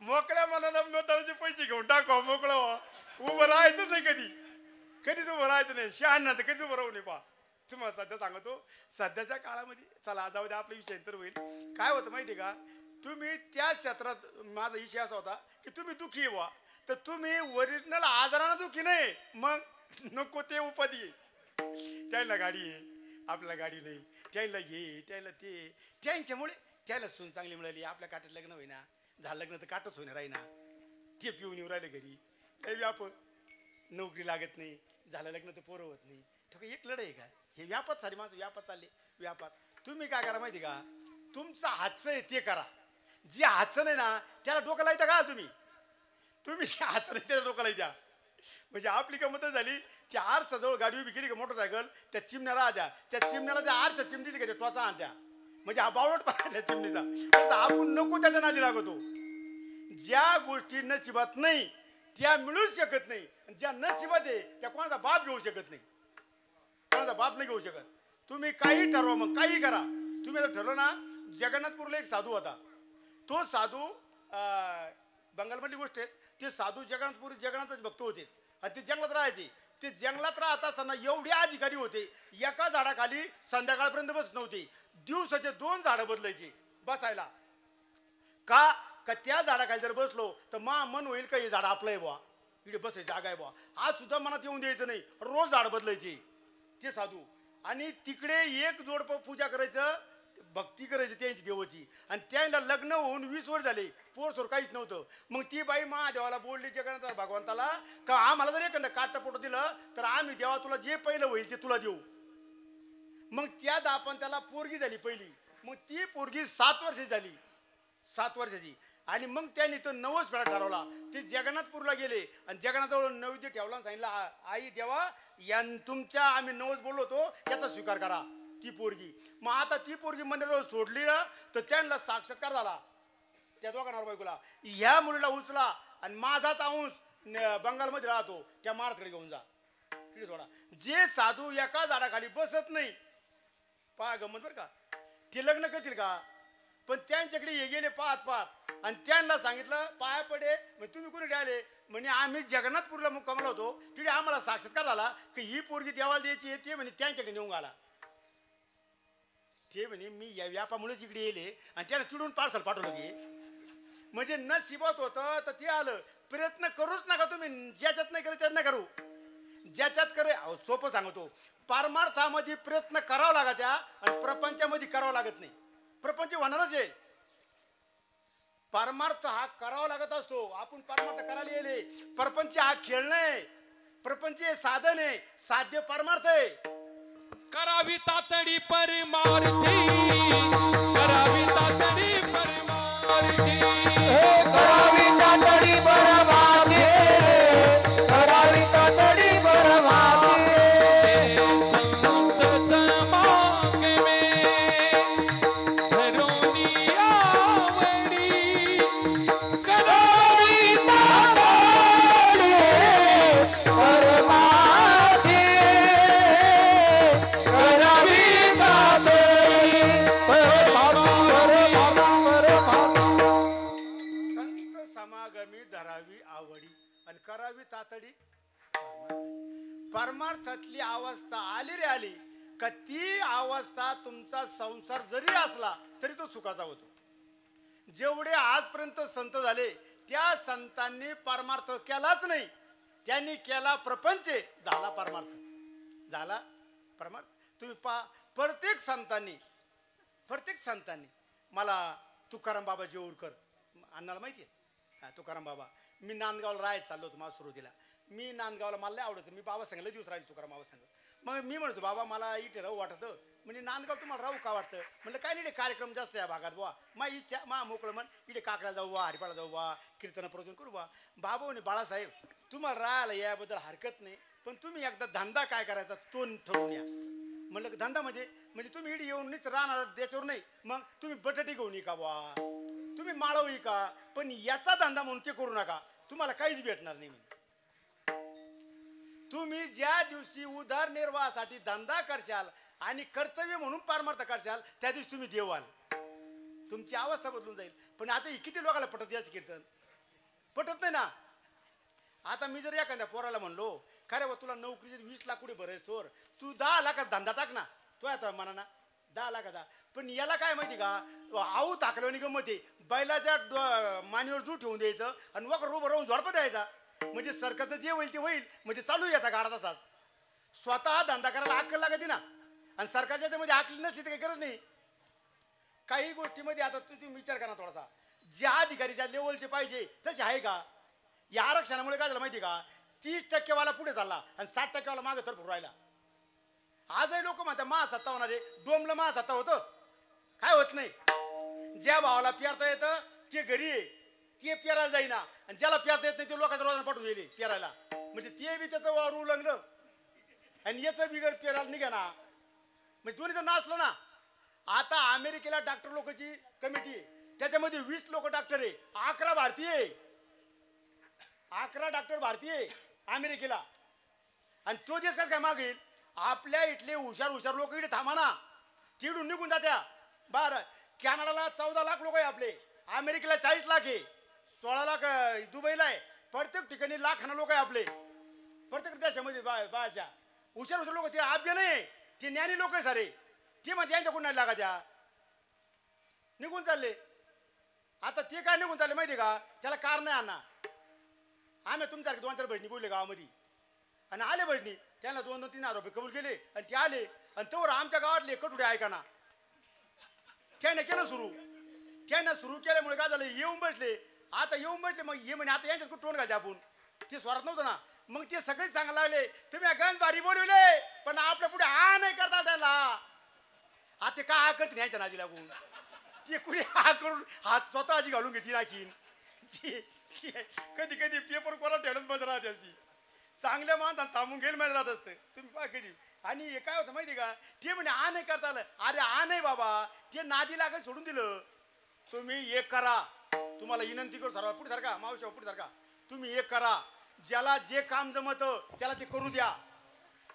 मोकळ्या मनाला नोटाचे पैसे घेऊन टाकावं मोकळं व्हा. उभं राहायचंच नाही कधीच उभं राहायचं नाही. शहाण्णा तर कधीच उभं राहू नये पा. तुम्हाला सध्या सांगतो सध्याच्या काळामध्ये चला जाऊ द्या आपला विषय तर होईल. काय होतं माहिती का तुम्ही त्या क्षेत्रात माझा विषय असा होता की तुम्ही दुःखी व्हा तर तुम्ही ओरिजिनल आजारानं दुःखी नाही. मग नको ते उपाधी आहे. त्याला गाडी आहे आपल्याला गाडी नाही. त्याला हे त्याला ते त्यांच्यामुळे त्याला सून चांगली मिळाली. आपल्या काट्यात लग्न होईना. झालं लग्न तर काटच होणार आहे ना. ते पिऊन येऊ राहिले घरी. हे व्याप नोकरी लागत नाही. झालं लग्न तर पोरं होत नाही. ठोक एक लढाई का हे व्यापात सारी माणसं व्यापात चालले. व्यापात तुम्ही काय करा माहिती का तुमचं हातचं आहे ते करा. जे हातचं नाही ना त्याला डोकं लायता का तुम्ही जे हातचं नाही त्याला डोकं लायत्या. म्हणजे आपली गमत झाली की आरसाजवळ गाडी उभी केली का मोटरसायकल त्या चिमण्याला आद्या. त्या चिमण्याला त्या आरच्या चिमणी दिली का त्या टोचा आणत्या. म्हणजे हा बावट पाहिजे त्या चिमणीचा. तसं आपण नको त्याच्या नादी लागतो. ज्या गोष्टी नशिबात नाही त्या मिळूच शकत नाही. ज्या नशिबात आहे त्या कोणाचा बाप घेऊ शकत नाही. कोणाचा बाप नाही घेऊ शकत. तुम्ही काही ठरवा मग काही करा. तुम्ही आता ठरलं ना. जगन्नाथपूरला एक साधू होता. तो साधू बंगालमधली गोष्ट आहे. ते साधू जगन्नाथच भक्त होते आणि ते जंगलात राहायचे. ते जंगलात राहत असताना एवढे अधिकारी होते एका झाडाखाली संध्याकाळपर्यंत बसत नव्हते. दिवसाचे 2 झाडं बदलायचे बसायला. का त्या झाडाखाली जर बसलो तर मन होईल का हे झाड आपलं आहे बुवा इकडे बसायची जागा आहे बुवा. आज सुद्धा मनात येऊन द्यायचं नाही. रोज झाड बदलायचे ते साधू. आणि तिकडे एक जोडपं पूजा करायचं भक्ती करायची त्यांची देवाची. आणि त्यांना लग्न होऊन 20 वर्ष झाले. पोरसोर काहीच नव्हतं. मग ती बाई महादेवाला बोलली जगन्नाथ भगवंताला का आम्हाला जर एखादं काटा पोट दिलं तर आम्ही देवा तुला जे पहिलं होईल ते तुला देऊ. मग त्या दापण त्याला पोरगी झाली पहिली. मग ती पोरगी 7 वर्षाची झाली. 7 वर्षाची. आणि मग त्यांनी तो नवस फेडा ठरवला. ते जगन्नाथपूरला गेले आणि जगन्नाथजवळ नैवेद्य ठेवला. सांगितलं आई देवा या तुमच्या आम्ही नवस बोललो होतो याचा स्वीकार करा. ती पोरगी मग आता ती पोरगी मंदिराजवळ सोडली ना तर त्यांना साक्षात्कार झाला त्या दोघांना बायकोला. ह्या मुलीला उचला आणि माझाच अंश बंगालमध्ये राहतो त्या महाराजकडे घेऊन जा तिकडे सोडा. जे साधू एका झाडाखाली बसत नाही पहा गमत बरं का ते लग्न करतील का. पण त्यांच्याकडे हे गेले पाहत आणि त्यांना सांगितलं पाया पडे. मग तुम्ही कुठे आले म्हणे आम्ही जगन्नाथपूरला मुक्कामला होतो. तिथे आम्हाला साक्षात्कार झाला की ही पोरगी देवाला द्यायची येते म्हणे त्यांच्याकडे नेऊन आला. ते म्हणे मी या व्यापामुळेच इकडे येले आणि त्याला चिडून पार्सल पाठवलं की म्हणजे नशिबात होतं तर ते आलं. प्रयत्न करूच नका तुम्ही. ज्याच्यात नाही करे त्यात नाही करू. ज्याच्यात करे सोपं सांगतो. परमार्थामध्ये प्रयत्न करावा लागत त्या आणि प्रपंचामध्ये करावा लागत नाही. प्रपंच होणारच आहे. परमार्थ हा करावा लागत असतो. आपण परमार्थ करायला येले. प्रपंच हा खेळ नाही. प्रपंच हे साधन आहे. साध्य परमार्थ आहे. करावी तातडी परमार्थी करावी तातडी परमार्थी करावी तातडी परमार्थी करावी तातडी परमार्थी संत मागे में धरोनी आवडी करावी तातडी परमार्थी करावी तातडी संत समागमी धरावी आवडी आणि करावी तातडी. परमार्थातली अवस्था आली रे आली का ती अवस्था तुमचा संसार जरी असला तरी तो सुखाचा होतो. जेवढे आजपर्यंत संत झाले त्या संतांनी परमार्थ केलाच नाही त्यांनी केला प्रपंच झाला परमार्थ. झाला परमार्थ. तुम्ही प्रत्येक संतांनी मला तुकाराम बाबा जेऊरकर अण्णाला माहिती आहे हा तुकाराम बाबा. मी नांदगावला राहायला चाललो होतो माझ्या सुरुवातीला. मी नांदगावला मला लय आवडतं. मी बाबा सांगितलं दिवस राहील तुकाराम बाबा सांग. मग मी म्हणतो बाबा मला इथे राहू वाटतं. म्हणजे नांदगाव तुम्हाला राहू का वाटतं. म्हणलं काय नाही कार्यक्रम जास्त या भागात बुवा. मा इच्छा मा मोकळं म्हण इथे काकड्याला जाऊ बा हरिपाळा जाऊ बा कीर्तन प्रवचन करू बा. बाबा म्हणे बाळासाहेब तुम्हाला राहायला याबद्दल हरकत नाही पण तुम्ही एकदा धंदा काय करायचा तो ठरवून या. म्हणलं धंदा म्हणजे तुम्ही इकडे येऊन नीच राहणार त्याच्यावर नाही. मग तुम्ही बटाटी घेऊन ये का बा तुम्ही माळव ये का पण याचा धंदा म्हणून ते करू नका तुम्हाला काहीच भेटणार नाही. तुम्ही ज्या दिवशी उदरनिर्वाहासाठी धंदा करशाल आणि कर्तव्य म्हणून पारमार्थ करशाल त्या दिवशी तुम्ही देव व्हाल. तुमची अवस्था बदलून जाईल. पण आता किती लोकांना पटत याच कीर्तन पटत नाही ना. आता मी जर एखाद्या पोराला म्हणलो खरे बा तुला नोकरीचे 20 लाख कुठे भरायच तोर तू 10 लाखाचा धंदा टाक ना तो आता म्हणा ना 10 लाखाचा. पण याला काय माहिती का आऊ टाकल्याने गंमत आहे. बैलाच्या मानेवर जू ठेवून द्यायचं आणि वकर उभं राहून झोडपं द्यायचा. म्हणजे सरकारचं जे होईल ते होईल म्हणजे चालू याचा गाडा तसाच. स्वतः धंदा करायला अक्कल लागते ना. आणि सरकारच्या याच्यामध्ये अक्कल नसली तर काही गरज नाही. काही गोष्टीमध्ये आता तुम्ही विचार करा थोडासा. ज्या अधिकारी ज्या लेवलचे पाहिजे तसे आहे का. या आरक्षणामुळे काय झालं माहिती का 30% वाला पुढे चालला आणि 60% वाला मागे तर राहिला. आजही लोक म्हणतात महासत्ता होणार आहे. डोमलं महासत्ता होतं काय होत नाही. ज्या भावाला पेरता येतं ते घरी आहे ते पेरायला जाईना आणि ज्याला पेरता येत नाही ते लोकांच्या रोजानं पाठवून गेले पेरायला. म्हणजे ते बी त्याचं वावर उलंगलं आणि याचं बिगर पेरायला निघा ना. म्हणजे दोन्हीचं नाचलं ना. आता अमेरिकेला डॉक्टर लोकांची कमिटी आहे त्याच्यामध्ये 20 लोक डॉक्टर आहे 11 भारतीय आहे. 11 डॉक्टर भारतीय अमेरिकेला. आणि तो देश कसं काय मागेल. आपल्या इथले हुशार लोक इकडे थांबा ना तिकडून निघून जात्या. बरं कॅनडाला 14 लाख लोक आहे आपले. अमेरिकेला 40 लाख आहे. 16 लाख दुबईला आहे. प्रत्येक ठिकाणी लाखानं लोक आहे आपले प्रत्येक देशामध्ये बाच्या हुशार लोक. ते आभ्य नाही ते ज्ञानी लोक आहे सारे. ते मग त्यांच्याकडून नाही लागा त्या निघून चालले. आता ते काय निघून चालले माहिती का त्याला कारण आहे अण्णा. आम्ही तुमच्यासारखे 2-4 बहिणी बोलले गावामध्ये आणि आले बहिणी त्यांना 2-3 हजार रुपये कबूल केले आणि ते आले आणि तोवर आमच्या गावातले कटुडे ऐका ना त्याने केलं सुरू. त्यानं सुरू केल्यामुळे काय झालं येऊन बसले. आता येऊन बसले मग ये म्हणे आता यांच्यात कुठं टोन घालते आपण ते स्वरात नव्हतं ना. मग ते सगळेच सांगायला लागले तुम्ही गंज भारी बोलवले पण आपल्या पुढे हा नाही करता त्याला. आता का हा करते ह्याच्या नादी लागून ते कुणी हा करून हात स्वतःची घालून घेतली नाखीन. कधी कधी पेपर कोणा ठेवून बस राहते असती. चांगल्या माणसानं थांबून गेल माहिती राहत असते तुम्ही पहा कधी. आणि हे काय होतं माहिती का ते म्हणे आ नाही करता आलं. अरे आ नाही बाबा ते नादी लागत सोडून दिलं. तुम्ही एक करा तुम्हाला विनंती करू सारखा पुढे सारखा मावशी पुढे सारखा तुम्ही एक करा. ज्याला जे काम जमतं त्याला ते करू द्या.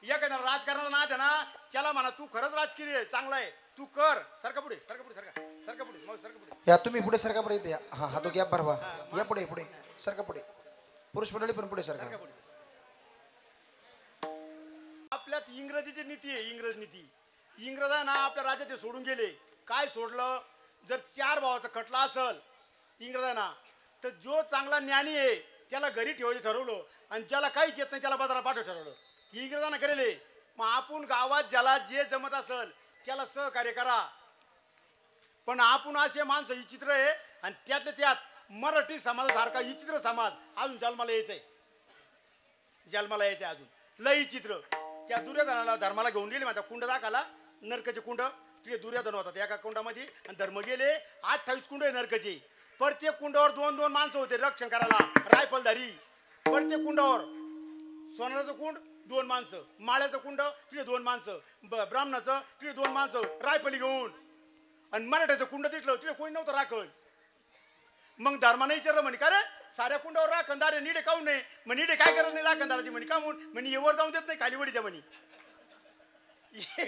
एक आहे ना राजकारणाचा नाद आहे ना त्याला म्हणा तू खरंच राजकीय आहे चांगला आहे तू कर. सारखा पुढे सारखा पुढे सारखा सारखा पुढे मग सारखा पुढे या तुम्ही पुढे सरका पुढे येते. हा हा तो गॅप भरवा या पुढे पुढे सरका पुढे पुरुष मंडळी पण पुढे सरका. आपल्यात इंग्रजीची नीती आहे. इंग्रज नीती इंग्रजांना आपल्या राज्यात सोडून गेले. काय सोडलं जर 4 भावाचा खटला असेल इंग्रजांना तर जो चांगला ज्ञानी आहे त्याला घरी ठेवायचं ठरवलं आणि ज्याला काहीच येत नाही त्याला बाजारात पाठव ठरवलं. ही इंग्रजांना करेले. मग आपण गावात ज्याला जे जमत असेल त्याला सहकार्य करा. पण आपण असे माणसं विचित्र आहे आणि त्यातले त्यात मराठी समाजासारखा विचित्र समाज अजून जन्माला यायचंय. जन्माला यायचंय अजून लई चित्र. त्या दुर्योधनाला धर्माला घेऊन गेले माझ्या कुंड दाखवला नरकाचे कुंड तिथे दुर्योधन होतात एका कुंडामध्ये आणि धर्म गेले 28 कुंड आहे नरकाचे. प्रत्येक कुंडावर 2-2 माणसं होते रक्षण करायला रायफलधारी. प्रत्येक कुंडावर सोनाराचं कुंड 2 माणसं माळ्याचं कुंड तिथे 2 माणसं ब्राह्मणाचं तिथे 2 माणसं रायफली घेऊन आणि मराठ्याचं कुंड दिसलं तिथे कोणी नव्हतं राखण. मग धर्माने विचारलं म्हणे का रे साऱ्या कुंडावर राखणदार आहे निडे काऊन नाही. मग निडे काय करत नाही राखणदाराची म्हणे का म्हणून म्हणे वर जाऊन देत नाही खालीवडी द्या म्हणे.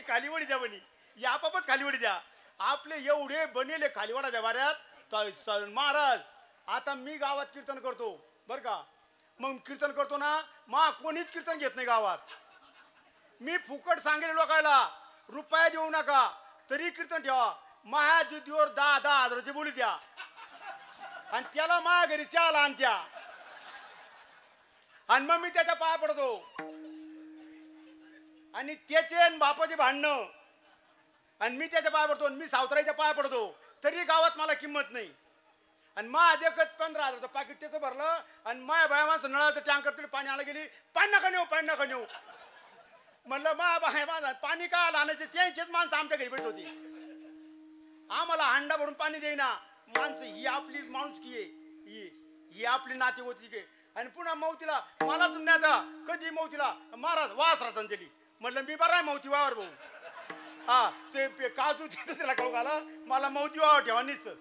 खालीवडी द्या म्हणे या आपापच खालीवडी द्या. आपले एवढे बनेले खालीवडाच्या वाऱ्यात महाराज. आता मी गावात कीर्तन करतो बरं का. मग कीर्तन करतो ना मा कोणीच कीर्तन घेत नाही गावात. मी फुकट सांगेल लोकायला रुपया देऊ नका तरी कीर्तन ठेवा. माझ्या जिद्दीवर 10-10 हजाराची बोली द्या आणि त्याला माझ्या घरी चहाला आणत्या आणि मग मी त्याच्या पाया पडतो. आणि त्याचे आणि बापाचे भांडणं आणि मी त्याच्या पाया पडतो. मी सावत्राईच्या पाया पडतो तरी गावात मला किंमत नाही. आणि मा देखत 15,000चं पाकिट त्याचं भरलं आणि माया बाया माणसं नळाचं टँकर तरी पाणी आलं गेली. पाणी नका नेऊ म्हणलं मा बाय माझा पाणी का आणायचे त्यांचेच माणसं आमच्या घरी भेट होती. आम्हाला हांडा भरून पाणी देईना माणसं. ही आपली माणुसकी आहे. ही आपली नाती होती की. आणि पुन्हा मौतीला मला तुम्ही आता कधी मौतीला महाराज वा श्रद्धांजली म्हटलं मी बरा आहे मौती वावर भाऊ. हा ते काजू त्याला खाऊ घाला मला मौती वावर ठेवा निसतं.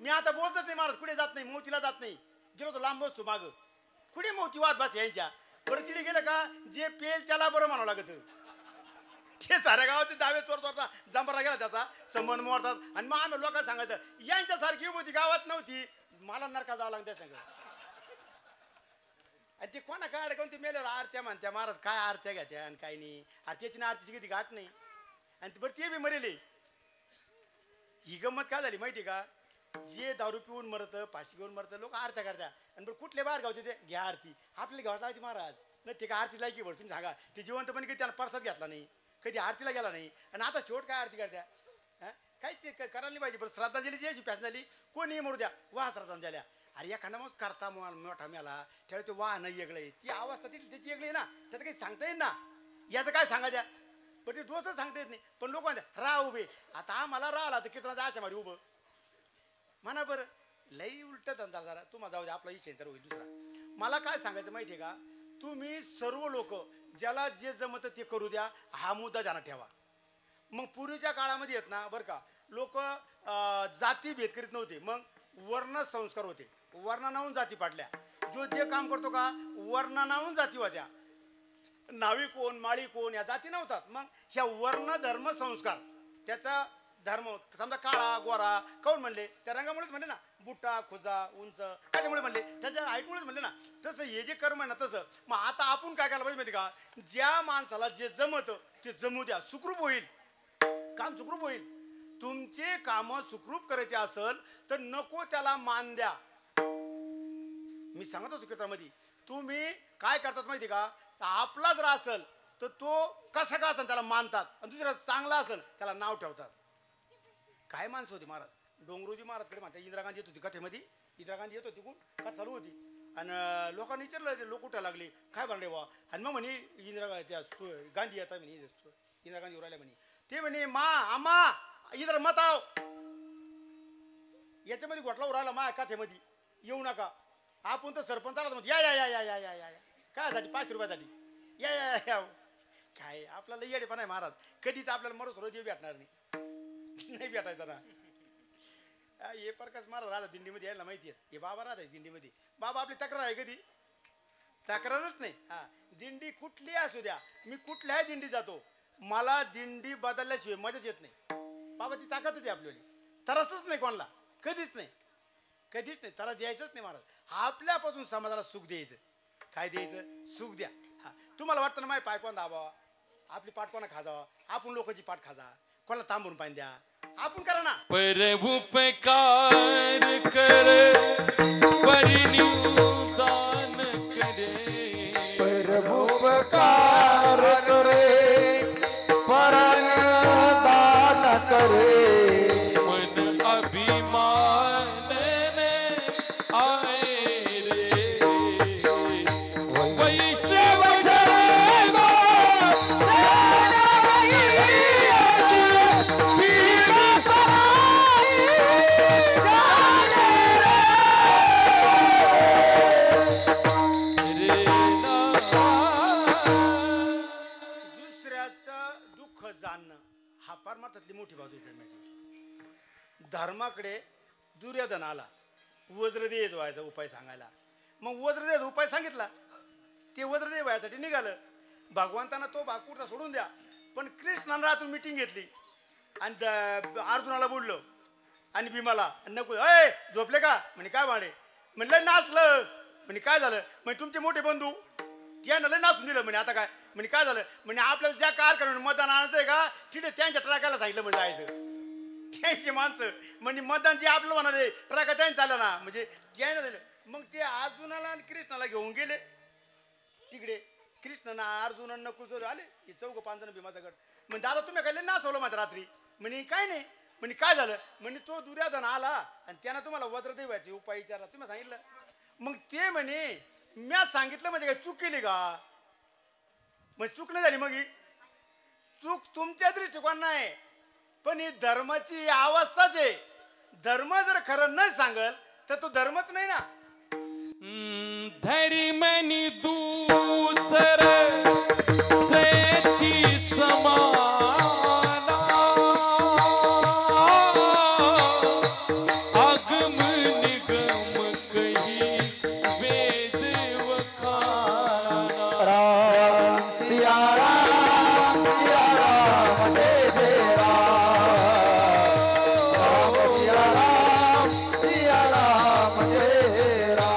मी आता बोलतच नाही महाराज कुठे जात नाही मौतीला जात नाही. गेलो तो लांब बसतो माग कुठे मौती वाद बस यांच्या. बरं तिथे गेलं का जे पेल त्याला बरं म्हणावं लागत. ते साऱ्या गावाचे दावे चोरता जंबरा गेला त्याचा संबंध मोडतात. आणि मग आम्ही लोकांना सांगायचं यांच्यासारखी होती गावात नव्हती मला नरका जावं लागतं त्या सांग. आणि ते कोणा काय अडकून ते मेल्यावर आरत्या म्हणत्या महाराज काय आरत्या घ्या आणि काय नाही. आरत्याची ना आरतीची कधी गाठ नाही. आणि बरं ते बी मरेले. ही गंमत काय झाली माहिती का जे दारू पिऊन मरतं फाशी घेऊन मरतं लोक आरत्या करत्या. आणि बरं कुठले बाहेर गावचे ते घ्या आरती आपल्या गावात लावती महाराज नाही ते काय आरती लायकी भर तुम्ही सांगा. ते जिवंतपणे कधी त्याला परसाद घेतला नाही कधी आरतीला गेला नाही. आणि आता शेवट काय आरती करत्या काय ते करायला नाही पाहिजे. बरं श्रद्धांजलीची अशी पॅस झाली कोणी मरू द्या वा श्रद्धांजल्या. अरे एखादा मग करता मोठा मेला त्यावेळी ते वाह नाही वेगळं आहे ती अवस्था त्याची वेगळी आहे ना. त्याचं काही सांगता येईल ना याचं काय सांगा द्या. पण ते दोषच सांगता येत नाही. पण लोक म्हणतात राह उभे आता आम्हाला राहिला तर कितना आशा मारी उभं म्हणा. बरं लई उलट धंदा जरा तुम्हाला जाऊ द्या आपला इच्छा तर होईल दुसरा. मला काय सांगायचं माहिती आहे का तुम्ही सर्व लोक ज्याला जे जमतं ते करू द्या हा मुद्दा ध्यानात ठेवा. मग पूर्वीच्या काळामध्ये येत ना बरं का लोक जाती भेद करीत नव्हते. मग वर्ण संस्कार होते. वर्णानाहून जाती पाडल्या. जो जे काम करतो का वर्णानाहून जाती होत्या. नावी कोण माळी कोण या जाती नव्हतात. मग ह्या वर्ण धर्म संस्कार त्याचा धर्म समजा काळा गोरा काऊन म्हणले त्या रंगामुळेच म्हणले ना. बुट्टा खुजा उंच त्याच्यामुळे म्हणले त्याच्या हाईटमुळेच म्हणले ना. तसं हे जे कर्म आहे ना तसं. मग आता आपण काय करायला पाहिजे माहिती का ज्या माणसाला जे जमतं ते जमू द्या. सुखरूप होईल काम सुखरूप होईल. तुमचे काम सुखरूप करायचे असेल तर नको त्याला मान द्या. मी सांगत असतो क्षेत्रामध्ये तुम्ही काय करतात माहिती का आपला जर असेल तर तो कसा का असेल त्याला मानतात आणि दुसरा चांगला असेल त्याला नाव ठेवतात. काय माणसं होती महाराज डोंगरोजी महाराजकडे म्हणतात इंदिरा गांधी येत होती कथेमध्ये. इंदिरा गांधी येत होती कोण कथा चालू होती आणि लोकांनी विचारलं लोक उठायला लागले काय बनले वा. आणि मग म्हणे त्या गांधी येतात म्हणे इंदिरा गांधी राहिल्या म्हणे. ते म्हणे मा आम्हा इंदिरा मत आव याच्यामध्ये घोटला उरायला मा कथेमध्ये येऊ नका. आपण तर सरपंचाला म्हणतो या या या या या या या कायसाठी 500 रुपयासाठी या या या काय आपल्याला येडेपण आहे महाराज. कधीच आपल्याला मरोस रोज भेटणार नाही भेटायचा ना. हे प्रकाश महाराज राहता दिंडीमध्ये यायला माहिती आहे. हे बाबा राहत आहे दिंडीमध्ये. बाबा आपली तक्रार आहे कधी तक्रारच नाही. हा दिंडी कुठली असू द्या मी कुठल्याही दिंडी जातो मला दिंडी बदलल्याशिवाय मजाच येत नाही. बाबा ती ताकदच आहे आपल्याला. तरसच नाही कोणाला कधीच नाही कधीच नाही. तरस द्यायचंच नाही महाराज. आपल्यापासून समाजाला सुख द्यायचं. काय द्यायचं सुख द्या. हा तुम्हाला वाटतं ना माझी पाय कोण दाबावा आपली पाठ कोणा खाजावा आपण लोकांची पाठ खाजा कोणाला तांबून पाणी द्या आपण करा ना. पर उपकार करे परिनिदान करे पर उपकार करे परदान करे मन अभिमान ने आए रे वैष्णव परमार्थातली मोठी बाजू धर्माची. धर्माकडे दुर्योधन आला वज्रदेव व्हायचा उपाय सांगायला. मग वज्रदेव उपाय सांगितला ते वज्रदेव व्हायसाठी निघालं. भगवंतांना तो भाग कुठचा सोडून द्या. पण कृष्णानं रात्री मिटिंग घेतली आणि अर्जुनाला बोललो आणि भीमाला नको अय झोपले का म्हणे काय भाडे म्हणलं नाचलं म्हणे काय झालं म्हणजे तुमचे मोठे बंधू त्यानं लय नाचून दिलं म्हणे. आता काय म्हणे काय झालं म्हणे आपल्याला ज्या कारखान्यावर मतदान आणायचं आहे का तिथे त्यांच्या ट्रकाला सांगितलं म्हणजे जायचं. त्यांची माणसं म्हणजे मतदान जे आपलं म्हणाले ट्रका त्यांनी चाललं ना म्हणजे त्यानं झालं. मग ते अर्जुनाला आणि कृष्णाला घेऊन गेले तिकडे कृष्ण ना अर्जुन आणि नकुल आले हे 4-5 जण भीमाचा गट. म्हणजे दादा तुम्ही काय नाचवलं माझ्या रात्री. म्हणे काय नाही. म्हणे काय झालं. म्हणे तो दुर्योधन आला आणि त्यानं तुम्हाला वज्रदेवाचे उपाय विचारला तुम्ही सांगितलं. मग ते म्हणे म्या सांगितलं म्हणजे काय चूक केली का. मग चूक नाही झाली. मग ही चूक तुमच्या दृष्टिकोन नाही पण ही धर्माची अवस्थाच आहे. धर्म जर खरं नाही सांगल तर तो धर्मच नाही ना. धरी मनी दूसर सेती समाना आगम निगम कही वेद वखाना. राम सिया राम जय जय राम. राम सिया राम जय जय राम.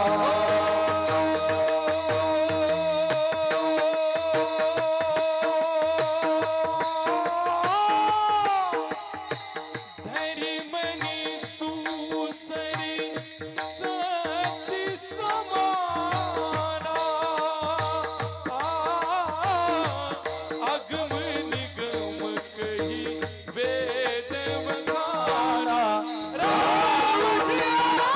धरी मनी दूसरी सेती समाना आगम निगम कही वेद वखाना. राम सिया राम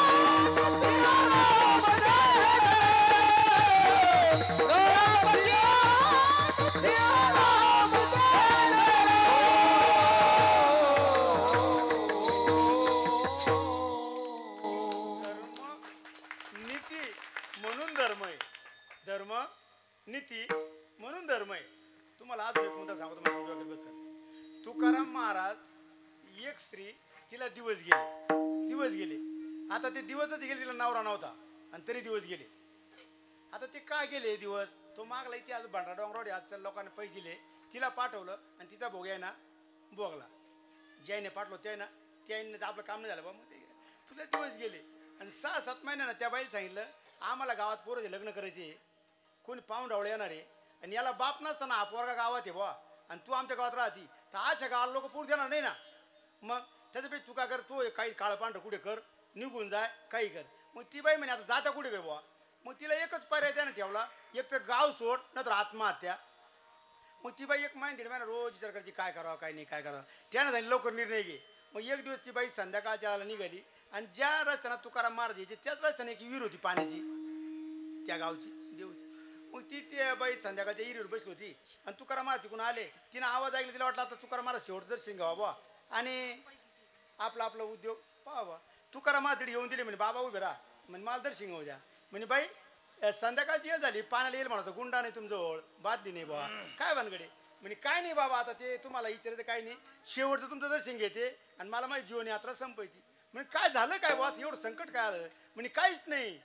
नीती म्हणून धर्म आहे. धर्म नीती म्हणून धर्म आहे. तुम्हाला आज एक मुद्दा सांगतो मला डोक्यात बसेल. तुकाराम महाराज एक स्त्री तिला दिवस गेले. आता ते दिवसच गेले तिला नवरा नव्हता आणि तरी दिवस गेले. आता ते का गेले दिवस तो मागला इथे आज भांडा डोंगरावर आजच्या लोकांना पैसे दिले तिला पाठवलं आणि तिचा भोग आहे ना भोगला. ज्याने पाठवलं त्याने आपलं काम नाही झालं बा. मग ते तुला दिवस गेले आणि 6-7 महिन्यानं त्या बाईला सांगितलं आम्हाला गावात पोरं लग्न करायचे कोणी पाहुणरावळे येणार आहे आणि याला बाप नसताना हा पोरगा गावात आहे बुवा आणि तू आमच्या गावात राहती तर अशा गावाला लोक पोर देणार नाही ना. मग त्याच्यापेक्षा तू काय कर तू काही काळं पांढरं कुठे कर निघून जाय काही कर. मग ती बाई म्हणे आता जाता कुठे काय बुवा. मग तिला एकच पर्याय त्यानं ठेवला एक तर गाव सोड न तर आत्महत्या. मग ती बाई 1 महिना 1.5 महिना रोज विचार करायची काय करावं काय नाही काय करावं. त्यानं सांगितलं लवकर निर्णय घे. मग एक दिवस ती बाई संध्याकाळच्या वेळेला निघाली आणि ज्या रस्त्यानं तुकाराम महाराज यायचे त्याच रस्त्याने एक विहीर होती पाण्याची त्या गावची देवची. मग ती त्या बाई संध्याकाळच्या विहिरीवर बसली होती आणि तुकाराम महाराज तिकडून आले. तिनं आवाज ऐकला तिला वाटलं आता तुकाराम महाराज शेवट दर्शन घ्यावा बा आणि आपला उद्योग पाहावा. तुकाराम महाराज तिथे येऊन दिले म्हणे बाबा उभे राहा म्हणजे मला दर्शन घेऊ द्या. म्हणजे बाई संध्याकाळची येईल झाली पाण्याला येईल म्हणतो गुंडा नाही तुमजवळ बादली नाही बा काय भानगडे. म्हणजे काय नाही बाबा आता ते तुम्हाला विचारायचं काय नाही शेवटचं तुमचं दर्शन घेते आणि मला माझी जीवन यात्रा संपायची. म्हणजे काय झालं काय वास एवढं संकट काय आलं. म्हणजे काहीच नाही.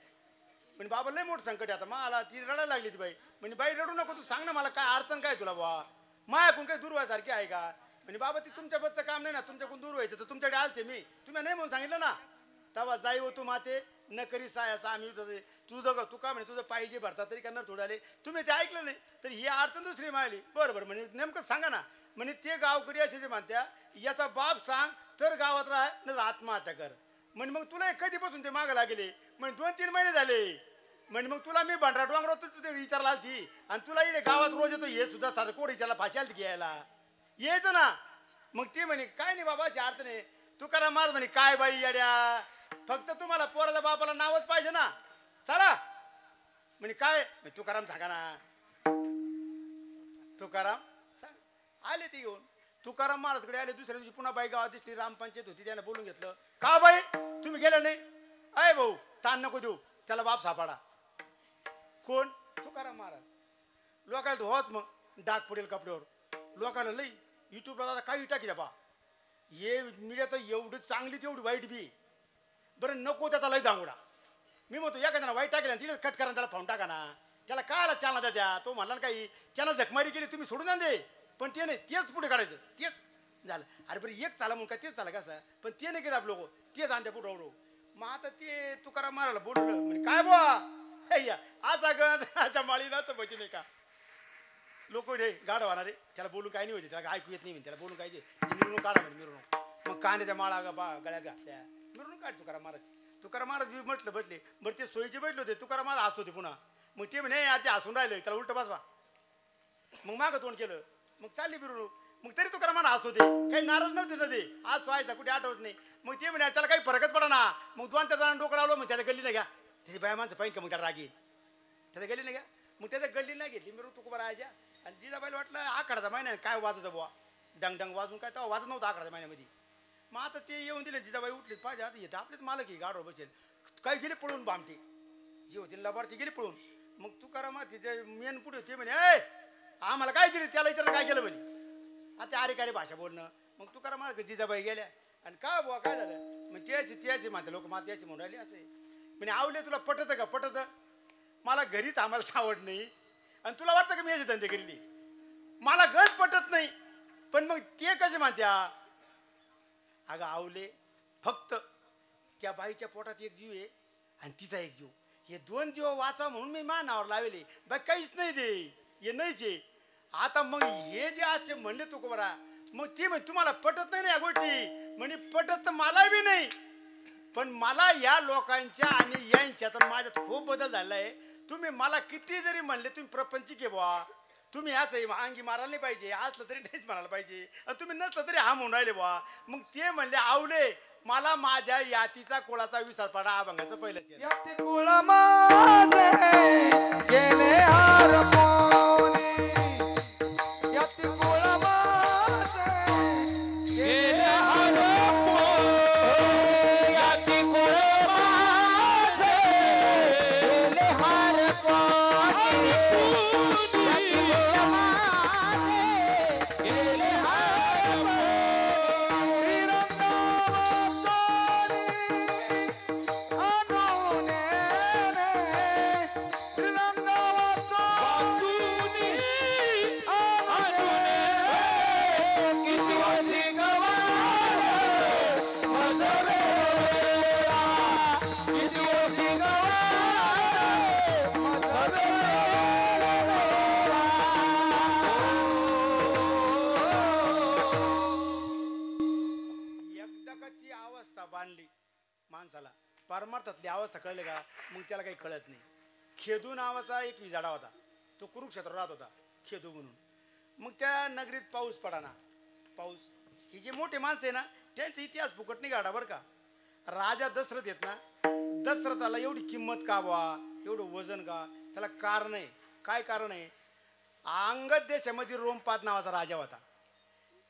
म्हणजे बाबा लय मोठं संकट आहे आता मला ती रडायला लागली ती बाई. म्हणजे बाई रडू नको तू सांग ना मला काय अडचण काय तुला बा मायाकून काही दूर व्हायसारखी आहे का. म्हणजे बाबा ती तुमच्या बसचं काम नाही ना तुमच्याकडून दूर व्हायचं तर तुमच्याकडे आलते मी तुम्ही नाही म्हणून सांगितलं ना. तेव्हा जाई हो तू माते न करी सायासा आम्ही तुझं तू का म्हणे तुझं पाहिजे भरता तरी करणार थोडं आले तुम्ही ते ऐकलं नाही तर ही अडचण दुसरी मायली. बरं म्हणजे नेमकं सांगा ना. म्हणजे ते गावकरी असे जे म्हणत्या याचा बाप सांग तर गावात राह न आत्महत्या कर. म्हणजे मग तुला कधीपासून ते मागं लागले म्हणजे 2-3 महिने झाले. म्हणजे मग तुला मी भांडरा डोंगरावर तुझे विचारला आलती आणि तुला इकडे गावात रोज येतो हे सुद्धा साधं कोण विचारला फाशी आलती घ्यायला यायचं ना. मग ते म्हणे काय नाही बाबा अशी अडचण आहे. तुकाराम महाराज म्हणे काय बाई येड्या फक्त तुम्हाला पोराच्या बापाला नावच पाहिजे ना चला. म्हणजे काय तुकाराम सांगा ना. तुकाराम सांग आले ते घेऊन तुकाराम महाराजकडे आले. दुसऱ्या दिवशी पुन्हा बाई गावात दिसली रामपंचायत होती त्यानं बोलून घेतलं का बाई तुम्ही गेला नाही. अय भाऊ ताण नको देऊ त्याला बाप सापाडा. कोण तुकाराम महाराज. लोकांना तो होच मग डाग पडेल कपड्यावर लोकांना लई युट्यूबला दादा काही टाकी द्या बा हे मीडिया तर एवढी चांगली तेवढी वाईट बी. बरं नको त्याचा लई दांगुडा. मी म्हणतो एखाद्याला वाईट टाकेल तिथे कट करा त्याला फाऊन टाका ना. त्याला कायला चालना द्या द्या तो म्हणला काही त्यानं जखमारी केली तुम्ही सोडून द्या दे पण ते नाही तेच पुढे काढायचं तेच झालं. अरे बरं एक चाला म्हणून काय तेच चाला कसं पण ते नाही केलं आप लोक तेच आणत्या पुढं ओढू. मग आता ते तुकाराम मारायला बोललं म्हणजे काय बुवा असा गंधा माळीला बची नाही का लोक रे गाड होणार रे त्याला बोलून काय नाही होते त्याला ऐकू येत नाही त्याला बोलून काय मिरवणूक काढा म्हणजे मिरवणूक. मग कांद्याच्या माळा गळ्यात घातल्या मिरवणूक काढ तुकाराम महाराज. तुकाराम महाराज बी म्हटलं बसले बरं ते सोयीचे बैठले होते तुकाराम महाराज हसत होते पुन्हा मग ते म्हणे यार ते हसून राहिले त्याला उलट बसवा. मग मागं तोंड केलं. मग चालली फिरून. मग तरी तू करा म्हणा हसू दे. काही नाराज नव्हते ना ते. आज व्हायचा कुठे आठवत नाही. मग ते म्हणे त्याला काही फरकच पडा ना. मग 2-4 जणांना डोकं लावलं. मग त्याच्या गल्ली नाही घ्या. त्याची बाया माणसं पाहिजे का मग त्याला राग येईल. त्याच्या गल्ली नाही घ्या. मग त्याच्या गल्ली नाही घेतली. मी तू बरं राहायच्या. आणि जिजाबाईला वाटलं आखाडाचा महिना काय वाजत बुवा. डंग डंग वाजून काय तेव्हा वाजत नव्हतं आखाडाच्या महिन्यामध्ये. मग आता ते येऊन दिले. जिजाबाई उठले पाहिजे आता येतं आपलेच मालक आहे गाडवर बसेल. काही गेले पळून बामटे जी होती लबाड ती गेली पळून. मग तू करा मग तिचे मेन पुढे ते म्हणे ए आम्हाला काय दिली त्याला इतर काय केलं म्हणे. आता अरे काय भाषा बोलणं. मग तू करा मला जिजाबाई गेल्या आणि काय बुवा काय झालं. मग त्याची म्हणते लोक मला त्याची म्हणून राहिली असे म्हणजे आवले तुला पटत का पटत. मला घरी थांबायला आवड नाही आणि तुला वाटतं का मी याचे धंदे करीली. मला गज पटत नाही पण मग ते कसे म्हणत्या. अगं आवले फक्त त्या बाईच्या पोटात एक जीव आहे आणि तिचा एक जीव. हे 2 जीव वाचा म्हणून मी मा नावावर लावले. बाई काहीच नाही दे हे नाहीच आहे. आता मग हे जे असे म्हणले तू बरा मग ते म्हणे तुम्हाला पटत नाही ना या गोष्टी. म्हणे पटत तर मला बी नाही पण मला या लोकांच्या आणि यांच्यात माझ्यात खूप बदल झाला आहे. तुम्ही मला किती जरी म्हणले तुम्ही प्रपंचिक आहे बुवा तुम्ही असं अंगी मारायला नाही पाहिजे असलं तरी नाहीच म्हणायला पाहिजे आणि तुम्ही नसलं तरी हा म्हणून राहिले बुवा. मग ते म्हणले आवले मला माझ्या यातीचा कोळाचा विसर पडा अभंगाचं पहिलंच. याती कुळ माझे गेले हरपोनी. याती कुळ माझे गेले हरपोनी. याती कुळ माझे गेले हरपोनी. याती कुळ माझे गेले हरपोनी. बांधली माणसाला परमार्थातली अवस्था कळले का मग त्याला काही कळत नाही. खेदू नावाचा एक विजाडा होता तो कुरुक्षेत्र राहत होता खेदू म्हणून. मग त्या नगरीत पाऊस पडाना. पाऊस ही जी मोठी माणसं आहे ना त्यांचा इतिहास फुकट नाही गाडा बरं का. राजा दशरथ येत ना दशरथाला एवढी किंमत का बा एवढं वजन का त्याला कारण आहे. काय कारण आहे. अंगद देशामध्ये रोमपाद नावाचा राजा होता.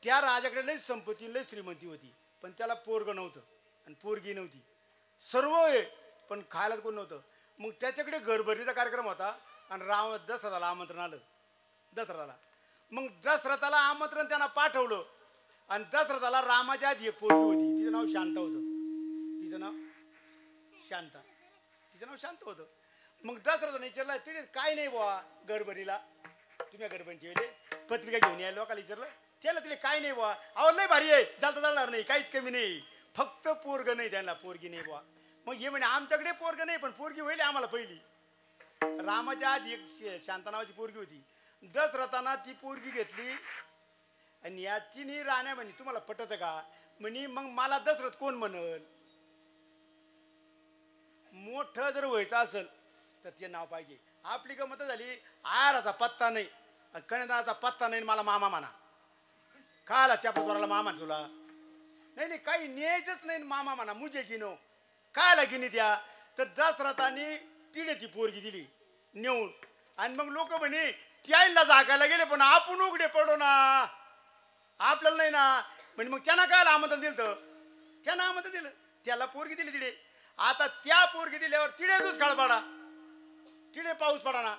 त्या राजाकडे लई संपत्ती लई श्रीमंती होती पण त्याला पोरग नव्हतं आणि पोरगी नव्हती. सर्व आहे पण खायला कोण नव्हतं. मग त्याच्याकडे घरभरणीचा कार्यक्रम होता आणि दशरथाला आमंत्रण आलं दशरथाला. मग दशरथाला आमंत्रण त्यांना पाठवलं आणि दशरथाला रामाच्या आधी एक पोरगी होती तिचं नाव शांता होतं. तिचं नाव शांत होतं. मग दशरथाने विचारलं तिने काय नाही बुवा घरभरणीला तुम्ही घरभरणीची वेळे पत्रिका घेऊन यायला लोकांना विचारलं त्याला तिला काय नाही बुवा. अहो लय भारी आहे चालणार नाही काहीच कमी नाही फक्त पोरग नाही त्यांना पोरगी नाही बुवा. मग हे म्हणे आमच्याकडे पोरग नाही पण पोरगी होईल आम्हाला पहिली. रामाच्या आधी एक शांता नावाची पोरगी होती. दशरथानं ती पोरगी घेतली आणि या तिन्ही राण्या म्हणे तुम्हाला पटत का म्हणे. मग मला दशरथ कोण म्हणल. मोठं जर व्हायचं असेल तर ते नाव पाहिजे. आपली गमत झाली आराचा पत्ता नाही कन्यादानाचा पत्ता नाही मला मामा म्हणा. काला चापतवाराला मामा तुला नाही नाही काही न्यायचंच नाही मामा म्हणा मुझे गिनो कायला गिनी द्या. तर दशरथाने तिने ती पोरगी दिली नेऊन आणि मग लोक म्हणे त्याला जागायला गेले पण आपण उघडे पडो ना आपल्याला नाही ना म्हणजे मग त्यांना कायला आमंत्रण दिलं तर त्यानं आमंत्रण दिलं त्याला पोरगी दिली तिडे. आता त्या पोरगी दिल्यावर तिडे दुष्काळ पडा तिडे पाऊस पडा ना.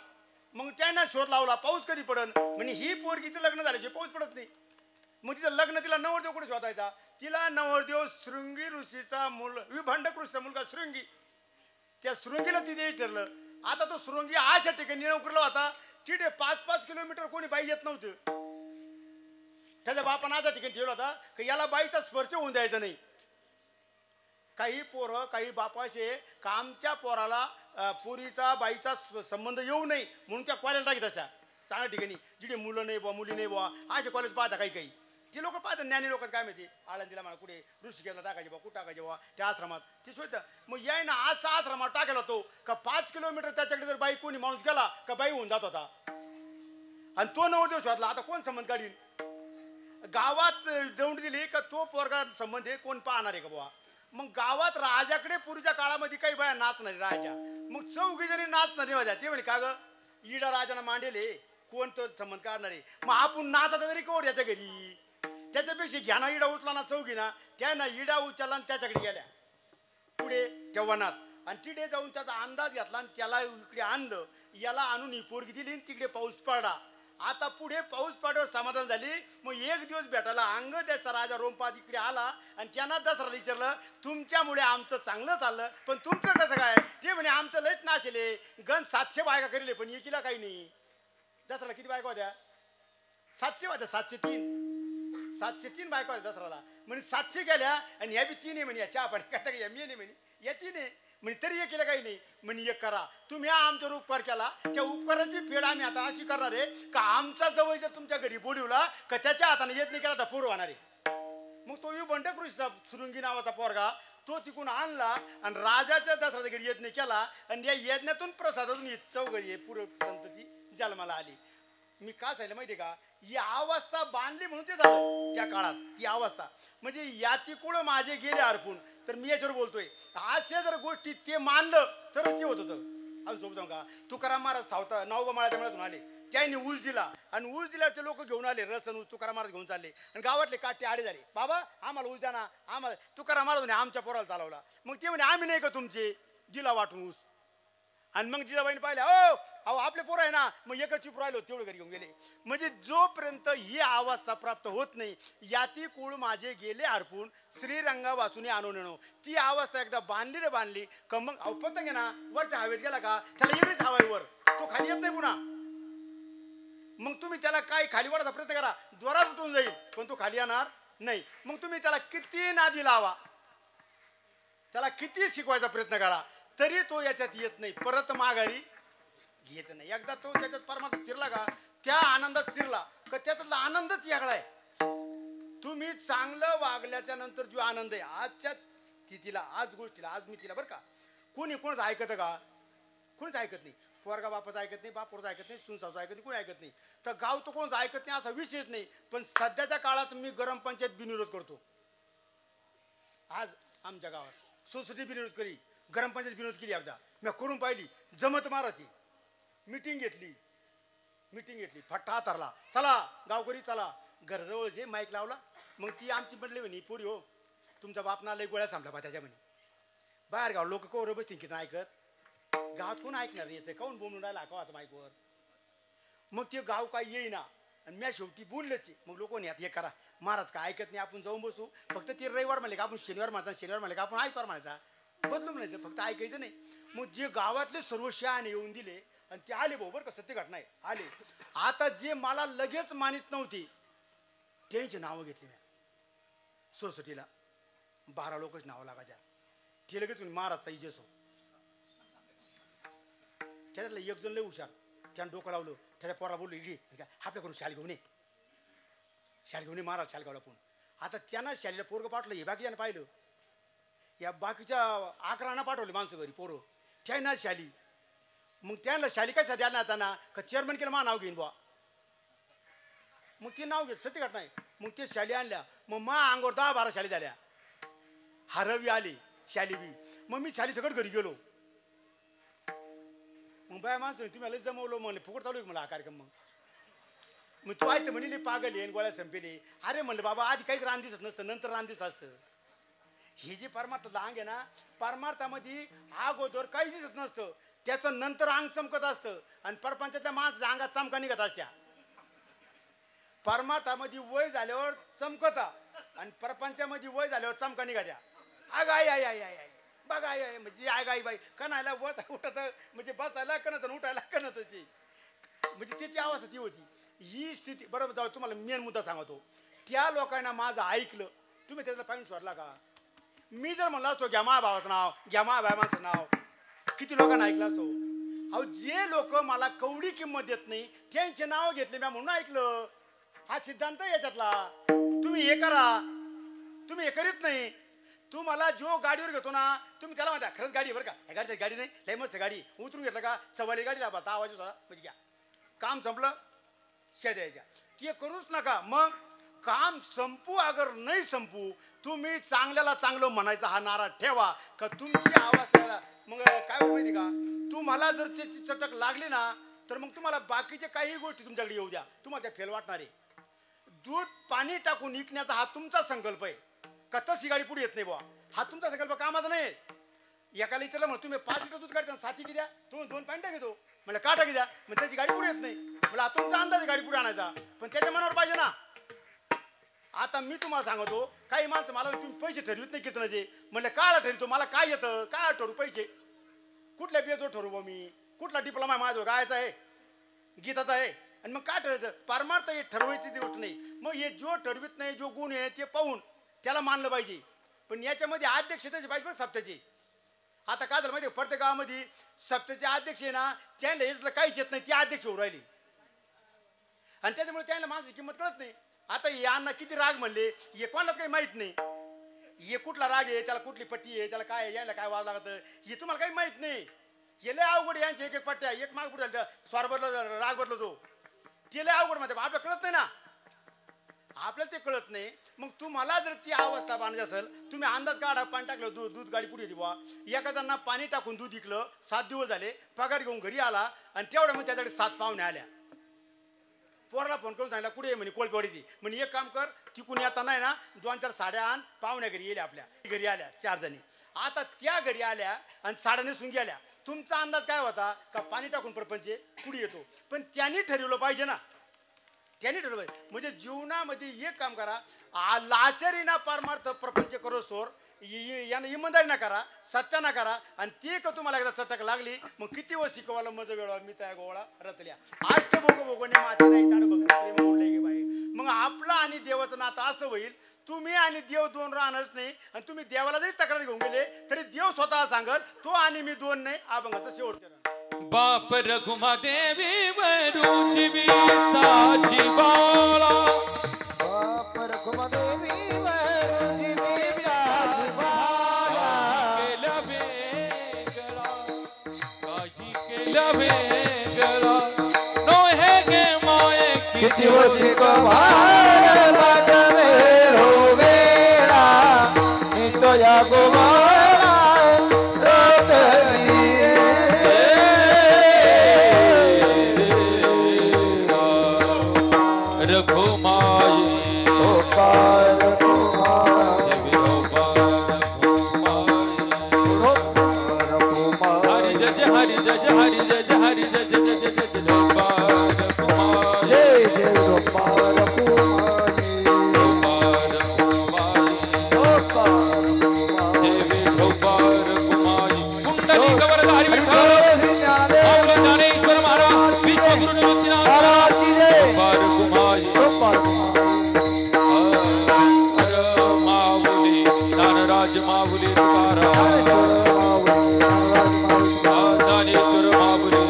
मग त्यांना शोध लावला पाऊस कधी पडन म्हणजे ही पोरगीचं लग्न झाल्याशिवाय पाऊस पडत नाही. मग तिचं लग्न तिला नवरदेव कुठे शोधायचा. तिला नवरदेव शृंगी ऋषीचा विभंडक ऋषीचा मुलगा शृंगी त्या शृंगीला तिथे ठरलं. आता तो शृंगी अशा ठिकाणी नोकरीला होता तिथे 5-5 किलोमीटर कोणी बाई येत नव्हतं. त्याच्या बापानं अशा ठिकाणी ठेवला होता की याला बाईचा स्पर्श होऊन द्यायचा नाही. काही पोरं काही बापाचे का आमच्या पोराला पोरीचा बाईचा संबंध येऊ नये म्हणून त्या कॉलेज टाकीत असत्या चांगल्या ठिकाणी जिथे मुलं नाही बुवा मुली नाही बुवा असे कॉलेज पाहता काही काही ते लोक पाहतात ज्ञानी लोक काय माहिती आळंदीला मला कुठे ऋषिकेशला टाकायचे बा कुठं टाकायचे बा त्या आश्रमात ते शोधतं मग याय ना असा आश्रमात टाकायला तो का 5 किलोमीटर त्याच्याकडे जर बाई कोणी माणूस गेला का बाई होऊन जात होता आणि तो नवरदेव शोधला आता कोण संबंध काढील गावात दौंड दिली का तो पोरगा संबंध आहे कोण पाहणार आहे का बुवा मग गावात राजाकडे पूर्वीच्या काळामध्ये काही बाया नाचणारी राजा मग 4 जणी नाचणारी होत्या ते म्हणे का ग इडा राजाला मांडेले कोण तो संबंध काढणार आहे मग आपण नाचता तरी कोण याच्या घरी त्याच्यापेक्षा घ्याना इडा उचला ना 4 ना त्यानं इडा उचलला आणि त्याच्याकडे गेल्या पुढे त्या वनात आणि तिकडे जाऊन त्याचा अंदाज घेतला आणि त्याला इकडे आणलं याला आणून ही पोरगी दिली आणि तिकडे पाऊस पडला आता पुढे पाऊस पडल्यावर समाधान झाली मग एक दिवस भेटायला अंग त्याचा राजा रोमपाद इकडे आला आणि त्यांना दसरा विचारलं तुमच्यामुळे आमचं चांगलं चाललं पण तुमचं कसं काय ते म्हणे आमचं लयच नाशेले गण 700 बायका करेले पण एकीला काही नाही दसऱ्याला किती बायका होत्या 700 होत्या 703 बायका होत्या दसऱ्याला म्हणे 700 गेल्या आणि ह्या बी 3 आहे म्हणे या चहा पाणी करता का मी नाही म्हणे या 3 आहे म्हणे तरी एकीला काही नाही म्हणे एक करा तुम्ही आमच्यावर उपकार केला त्या उपकाराची फेड आम्ही आता अशी करणार आहे का आमचा जवळ जर तुमच्या घरी बोलवला का त्याच्या हाताने येत नाही केला तर पूर्व होणार आहे मग तो बंडकृषीचा सुरुंगी नावाचा पोरगा तो तिकून आणला आणि राजाच्या दसऱ्याच्या घरी यज्ञ केला आणि या यज्ञातून प्रसादातून ही 4 पूर्व संतती जन्माला आली मी का सांगितलं माहिती का ही अवस्था बांधली म्हणून ते झालं त्या काळात ती अवस्था म्हणजे यातिकुळ माझे गेले हरपून तर मी याच्यावर बोलतोय अशा जर गोष्टी ते मानलं तरच ते होत होतं अजून सोबत सांगू का तुकाराम महाराज सावता नावबा माळ्याच्या मेळ्यातून आले त्यांनी ऊस दिला आणि ऊस दिल्यावर ते लोक घेऊन आले रसन ऊस तुकाराम महाराज घेऊन चालले आणि गावातले काटे आडे झाले बाबा आम्हाला ऊस द्या ना आम्हाला तुकाराम महाराज म्हणे आमच्या पोराला चालवला मग ते म्हणे आम्ही नाही का तुमचे दिला वाटून ऊस आणि मग जिजाबाईने पाहिल्या अहो आपले पोरं आहे ना मग एकच चूप राहिलो तेवढं घरी घेऊन गेले म्हणजे जोपर्यंत ही अवस्था प्राप्त होत नाही याती कुळ माझे गेले हरपून श्रीरंगा वाचून आणून ती अवस्था एकदा बांधली रे बांधली का मग पतंग आहे ना वरच्या हवेत गेला का त्याला एवढीच हवा आहे वर तो खाली येत नाही पुन्हा मग तुम्ही त्याला काय खाली वाढायचा प्रयत्न करा द्वारात उठून जाईल पण तो खाली येणार नाही मग तुम्ही त्याला किती नादी लावा त्याला किती शिकवायचा प्रयत्न करा तरी तो याच्यात येत नाही परत माघारी घेत नाही एकदा तो त्याच्यात परमार्थ शिरला का त्या आनंदात शिरला का त्यातला आनंदच वेगळा आहे तुम्ही चांगलं वागल्याच्या नंतर जो आनंद आहे आजच्या स्थितीला आज गोष्टीला आज मी तिला बरं का कोणी कोणच ऐकतं का कोणीच ऐकत नाही पोरगा बापाचं ऐकत नाही बाप पोरचं ऐकत नाही सुनसाचं ऐकत नाही कोणी ऐकत नाही तर गाव तो कोणच ऐकत नाही असा विशेष नाही पण सध्याच्या काळात मी गरम पंचायत बिनविरोध करतो आज आमच्या गावात सोसायटी बिनविरोध करी गरम पंचायत विरोध केली एकदा मी करून पाहिली जमत माराची मीटिंग घेतली फट्टा हातारला चला गावकरी चला घरजवळ जे माईक लावला मग ती आमची म्हणली म्हणे पोरी हो तुमचा बाप ना लय गोळ्या सांभला बा त्याच्या म्हणे बाहेर गाव लोक कवर बसतील की ऐकत गावात कोण ऐकणार येते काऊन बोलून राहिला कावाचं माईकवर मग ते गाव काय येईना आणि मी शेवटी बोललेच मग लोक यात हे करा महाराज काय ऐकत नाही आपण जाऊन बसू फक्त ते रविवार म्हणले का आपण शनिवार म्हणायचा शनिवार म्हणले का आपण ऐकवार म्हणायचा बदलून म्हणायचं फक्त ऐकायचं नाही मग जे गावातले सर्व शहाणे येऊन दिले आणि ते आले भाऊ बरं का सत्य घटना आहे आले आता जे मला लगेच मानित नव्हती त्यांची नावं घेतली नाही सोसायटीला 12 लोकच नावं लागायच्या ते लगेच महाराजचा इजेस हो त्याच्यातलं एक जण लय हुशार त्यानं डोकं लावलं त्याच्या पोरा बोललो इडी आपल्याकडून शाल घेऊन ये महाराज शाल गावला पण आता त्यांना शालीला पोरगं पाठवलं हे बाकीच्यानं पाहिलं या बाकीच्या 11 पाठवले माणसं घरी पोरं त्यांना शाली मग त्यांना शाली काय सध्या ना आता ना का चेअरमन केलं मा नाव घेईन बुवा मग ते नाव घेत सत्य घटना आहे मग ते शाली आणल्या मग मा अंगावर 10-12 शाली झाल्या हरवी आली शाली बी मग मी शाली सगळं घरी गेलो मग बाय माणसं तुम्ही मला जमवलं म्हणले फुकट चालू आहे मला हा कार्यक्रम मग तू आहे तर म्हणले पागल येईन गोळ्या संपेले अरे म्हणलं बाबा आधी काहीच रान दिसत नसतं नंतर रान दिसत असतं हे जे परमार्थ अंग आहे ना परमार्थामध्ये अगोदर काही दिसत नसतं त्याचं नंतर अंग चमकत असतं आणि परपंचातल्या माणसाच्या अंगात चमका निघत असत्या परमार्थामध्ये वय झाल्यावर चमकता आणि परपंचामध्ये वय झाल्यावर चमका निघात्या अग आई आई आई आई आई बघा आई आई म्हणजे आग आई बाई कणायला बस उठत म्हणजे बसायला कणत उठायला कणत म्हणजे त्याची अवस्था ती होती ही स्थिती बरोबर जाऊ तुम्हाला मेन मुद्दा सांगतो त्या लोकांना माझं ऐकलं तुम्ही त्याचा पाहिजे शोधला का मी जर म्हणलो असतो घ्या मा भावाचं नाव घ्या मा भावाचं नाव किती लोकांना ऐकलं असतो अहो जे लोक मला कवडी किंमत देत नाही त्यांचे नाव घेतले मी म्हणून ऐकलं हा सिद्धांत आहे याच्यातला. तुम्ही हे करा, तुम्ही हे करीत नाही. तू मला जो गाडीवर घेतो ना, तुम्ही त्याला म्हणता खरंच गाडी बरं का, ह्या गाडीची गाडी नाही, लय मस्त गाडी. उतरून घेतलं का सवारी गाडी दाबा, आवाज होता म्हणजे घ्या, काम संपलं, शे द्यायच्या. ते करूच नका. मग काम संपू अगर नाही संपू, तुम्ही चांगल्याला चांगलं म्हणायचा हा नारा ठेवा का तुमची आवाज त्याला. मग काय होत माहिती का, तुम्हाला जर त्याची चटक लागली ना, तर मग तुम्हाला बाकीच्या काही गोष्टी तुमच्याकडे येऊ द्या, तुम्हाला त्या फेल वाटणार आहे. दूध पाणी टाकून विकण्याचा हा तुमचा संकल्प आहे का, तशी गाडी पुढे येत नाही बुवा, हा तुमचा संकल्प कामाचा नाही. एकाला विचारलं मग तुम्ही 5 लिटर दूध काढता 7 की द्या, तुम्ही 2 पाणी टाकी दो, म्हणजे का टाकी द्या, मग त्याची गाडी पुढे येत नाही. मला तुमचा अंदाज आहे गाडी पुढे आणायचा, पण त्याच्या मनावर पाहिजे ना. आता मी तुम्हाला सांगतो, काही माणसं मला तुम्ही पैसे ठरवित नाही कीर्तनाचे. म्हणलं कायला ठरवतो, मला काय येतं, काय ठरवू पैसे, कुठल्या बेजो ठरवू मी, कुठला डिप्लोमा माझ्याजवळ गायचा आहे, गीताचा आहे, आणि मग काय ठरवायचं. परमार्थ हे ठरवायची ती गोष्ट नाही. मग हे जो ठरवित नाही, जो गुण आहे ते पाहून त्याला मानलं पाहिजे. पण याच्यामध्ये अध्यक्ष त्याचे पाहिजे बरं सप्त्याचे. आता काय झालं माहिती, प्रत्येक गावामध्ये सप्त्याचे अध्यक्ष आहे ना, त्यांना याच्यातलं काहीच येत नाही, ते अध्यक्ष होऊ राहिले, आणि त्याच्यामुळे त्यांना माणसाची किंमत कळत नाही. आता यांना किती राग म्हणले, हे कोणालाच काही माहित नाही. हे कुठला राग आहे, त्याला कुठली पट्टी आहे, त्याला काय यायला काय वाज लागतं, हे तुम्हाला काही माहित नाही. हे लय अवघड यांचे एक एक पट्ट्या, एक माग पुढे झालं स्वार बदल राग बदलतो तो, ते लय अवघड मध्ये आपल्याला कळत नाही ना, आपल्याला ते कळत नाही. मग तुम्हाला जर ती अवस्था बांधायची असेल, तुम्ही अंदाज काढा, पाणी टाकलं दूध गाडी पुढे येते बुवा. एका जणांना पाणी टाकून दूध विकलं, 7 दिवस झाले, पगार घेऊन घरी आला, आणि तेवढ्यामध्ये त्याच्याकडे 7 पाहुणे आल्या. पोराला फोन करून सांगितलं कुठे म्हणे कोळपेवाडीची. म्हणे एक काम कर, तिकून येताना आहे ना 2-4 साड्या आण, पाहुण्या घरी येल्या, आपल्या घरी आल्या 4 जणी. आता त्या घरी आल्या आणि साड्या नेसून गेल्या. तुमचा अंदाज काय होता का पाणी टाकून प्रपंच पुढे येतो, पण त्यांनी ठरवलं पाहिजे ना, त्यांनी ठरवलं पाहिजे. म्हणजे जीवनामध्ये एक काम करा, लाचारी ना परमार्थ प्रपंच करोस्तोर यानं इमानदारी ना करा, सत्य ना करा, आणि ती का तुम्हाला एकदा चटक लागली, मग किती वर्ष शिकवायला मज वेळा मी त्या गोळा रतल्या आष्ट भोगने माते नाही चाड बघ प्रेम बोलले गे बाई. मग आपलं आणि देवाचं नातं असं होईल, तुम्ही आणि देव 2 राहणारच नाही, आणि तुम्ही देवाला जरी तक्रार घेऊन गेले तरी देव स्वतः सांगल तो आणि मी 2 नाही. अभंगाचं शेवटचं बाप रघुमा देवी वरू जीविता जीवाला, बाप रघुमा देवी वरू जीविता जीवाला, केला वेगळा काही केला वेगळा, नो हे गे माये किती वर्षी कमाल लागवे रोवेळा, मी तो या गोवाळा रतनी रघुमाई गोपाल देवी गोपाल रघुमाई, हरि जय हरि जय हरि जय हरि जय जय जय जय गोपाल रघुमाई, जय जय गोपाल कुमारी गोपाल रघुमाई, देवी गोपाल रघुमाई. कुंडली कवरधारी विठ्ठल ज्ञानेश्वर महाराज विश्वगुरु निवृत्तीनाथ महाराज की जय. गोपाल रघुमाई. गोपाल माऊली ज्ञानराज माऊली तुकाराम, ज्ञानेश्वर माऊली.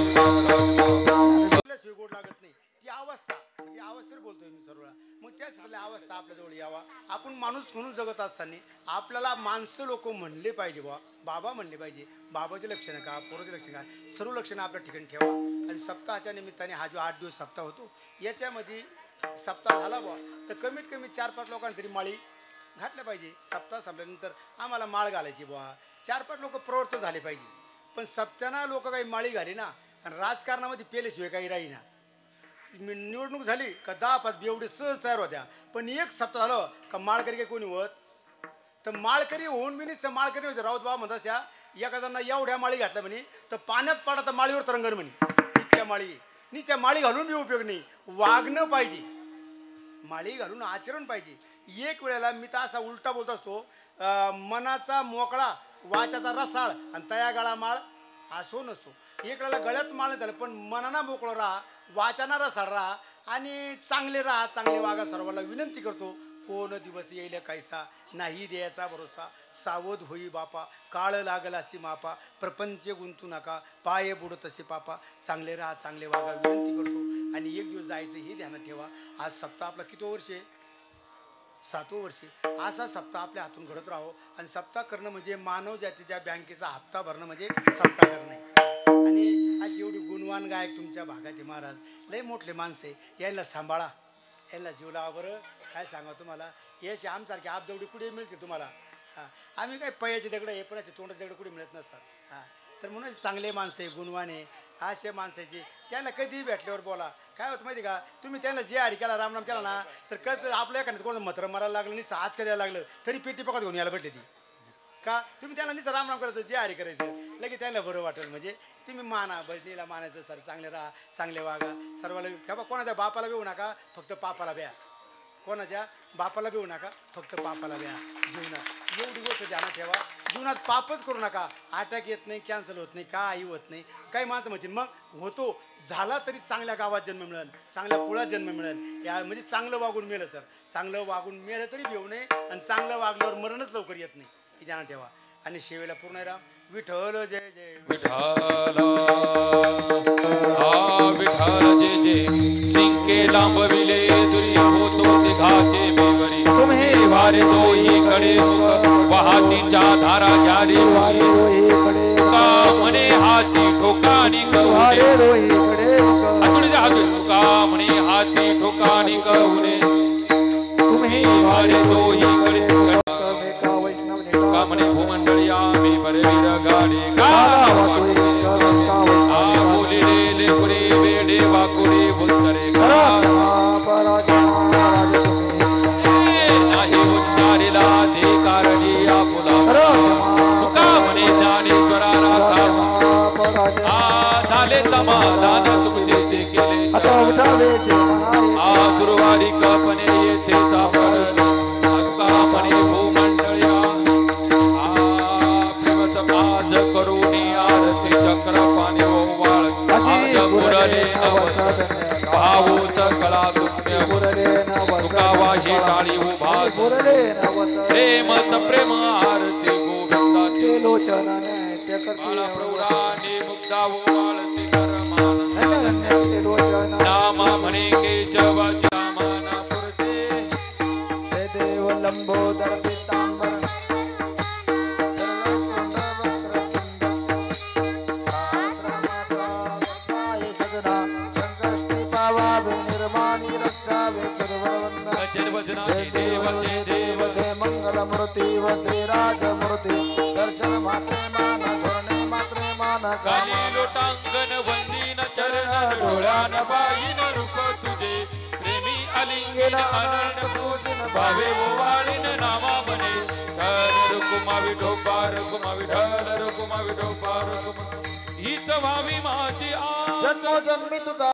गोड लागत नाही ती अवस्था, म्हणजे अवस्थेवर बोलतोय मी सर्व. मग त्याच अवस्था आपल्याजवळ यावा. आपण माणूस म्हणून जगत असताना आपल्याला माणसं लोक म्हणले पाहिजे बा, बाबा म्हणले पाहिजे. बाबाचे लक्षणं का, पोराचे लक्षण काय, सर्व लक्षणं आपल्या ठिकाणी ठेवा. आणि सप्ताहाच्या निमित्ताने हा जो 8 दिवस सप्ताह होतो, याच्यामध्ये सप्ताह झाला बा तर कमीत कमी 4-5 लोकांना तरी माळी घातल्या पाहिजे. सप्ताह संपल्यानंतर आम्हाला माळ घालायची बुवा, 4-5 लोक प्रवृत्त झाले पाहिजे. पण सप्त्यानं लोक काही माळी घाली ना, आणि राजकारणामध्ये पेल्याशिवाय काही राहीना. निवडणूक झाली का 10-5 एवढे सहज तयार होत्या, पण एक सप्ताह झालं का माळकरी काही कोणी होत, तर माळकरी होऊन मिनीच तर माळकरी होते. राऊत बाबा म्हणतात त्या एका जणांना एवढ्या माळी घातल्या म्हणे, तर पाण्यात पाडा तर माळीवर तरंगण म्हणे, इतक्या माळी. नी त्या माळी घालून बी उपयोग नाही, वागणं पाहिजे, माळी घालून आचरण पाहिजे. एक वेळेला मी तर असा उलटा बोलत असतो, मनाचा मोकळा वाचाचा रसाळ आणि तया गळा माळ असो नसो. एक वेळेला गळ्यात माळ झालं, पण मनाना मोकळं राहा, वाचाना रसाळ राहा, आणि चांगले राहा, चांगले वागा. सर्वांना विनंती करतो, कोण दिवस येईल कैसा, नाही द्यायचा भरोसा, सावध होई बापा, काळ लागल अशी मापा, प्रपंच गुंतू नका, पाय बुडत असे पापा, चांगले राहा, चांगले वागा. विनंती करतो. आणि एक दिवस जायचं हे ध्यानात ठेवा. आज सप्ताह आपला किती वर्ष आहे? 7वं वर्ष. असा सप्ताह आपल्या हातून घडत राहो. आणि सप्ताह करणं म्हणजे मानव जातीच्या बँकेचा हप्ता भरणं म्हणजे सप्ताह करणं आहे. आणि अशी एवढी गुणवान गायक तुमच्या भागात महाराज, लय मोठले माणसे, यांना सांभाळा, यांना जीव लावा. बरं काय सांगा तुम्हाला, याशी आमसारखे आपदवडी कुठे मिळते तुम्हाला? हां, आम्ही काय पयाचे दगड हे पण असे तोंडाचे दगड कुठे मिळत नसतात. हां, तर म्हणून चांगले माणसे, गुणवान आहे असे माणसाचे, त्यांना कधीही भेटल्यावर बोला. काय होतं माहिती का, तुम्ही त्यांना जे हरी केला, रामनाम केला ना, तर कधी आपल्या एखाद्या कोणाचं मत्र मारायला लागलं नाही, आज द्यायला लागलं तरी पेटी पकड घेऊन यायला भेटली ती. का तुम्ही त्यांना नुसतं रामनाम करायचं, जे हरी करायचं, लगेच त्यांना बरं वाटेल. म्हणजे तुम्ही माना, भजनीला मानायचं, सर चांगले राहा, चांगले वागा, सर्वाला. का कोणाच्या बापाला बेऊ नका, फक्त पापाला ब्या. कोणाच्या बापाला बेऊ नका, फक्त पापाला ब्या. जीवनात एवढी गोष्ट ध्यानात ठेवा. जीवनात पापच करू नका. अटॅक येत नाही, कॅन्सल होत नाही, काही होत नाही. काही माणसं म्हणतील मग होतो, झाला तरी चांगल्या गावात जन्म मिळेल, चांगल्या कुळात जन्म मिळेल. या म्हणजे चांगलं वागून मेलं तर, चांगलं वागून मेलं तरी भिवू नये. आणि चांगलं वागल्यावर मरणच लवकर येत नाही, हे ध्यानात ठेवा. आणि शेवेला पूर्ण राम विठ्ठल जय जय विठ्ठल. हा विठ्ठल जय जय. शिंके लांबविले दुरी होतो तिघाचे बेवरी. तुम्ही वारे दोही कडे वाहतीच्या धारा घ्यारी का म्हणे हाती ठोकानी कवरे. तुका म्हणे हाती ठोकानी कवरे. तुम्ही वारे दोही कडे का म्हणे भूमंडळी आम्ही बरवीर गाडे का बोले ले पुरे बेडे वाकुडे बोलतरे नाही उच्चारीला ते कारणी आपुला. तुका म्हणे ज्ञानेश्वराला झाले समाधान तुमचे ते केले. दुर्वारी कपणे येथे सापडले. तुका म्हणे भूमंडळी आज करुणी आरती चक्र पाणी ओवाळ. आज मुरले नवस भाऊच कला तुक्य. तुका वाही टाळी उभा प्रेमच प्रेम आरती गोविंदाची. बाळा प्रौढाने मुक्ता ओवाळती परमान. नामा म्हणे केशव श्यामाना पुरते. देव लंबोदर पीतांबर मंगलमूर्ती व श्रीराजमूर्ती. दर्शन मात्रे मान धोरणे मात्रे मान. काली लोटांगण वंदीन चरण डोळ्यान बाईन रूप तुझे. प्रेमी अलिंगन अनर्ण पूजन भावे ओवाळीन नामा म्हणे. रुकुमा विठोबा रुकुमा विठ्ठल रुकुमा विठोबा रुकुमा. हीच व्हावी माझी आज जन्मोजन्मी तुझा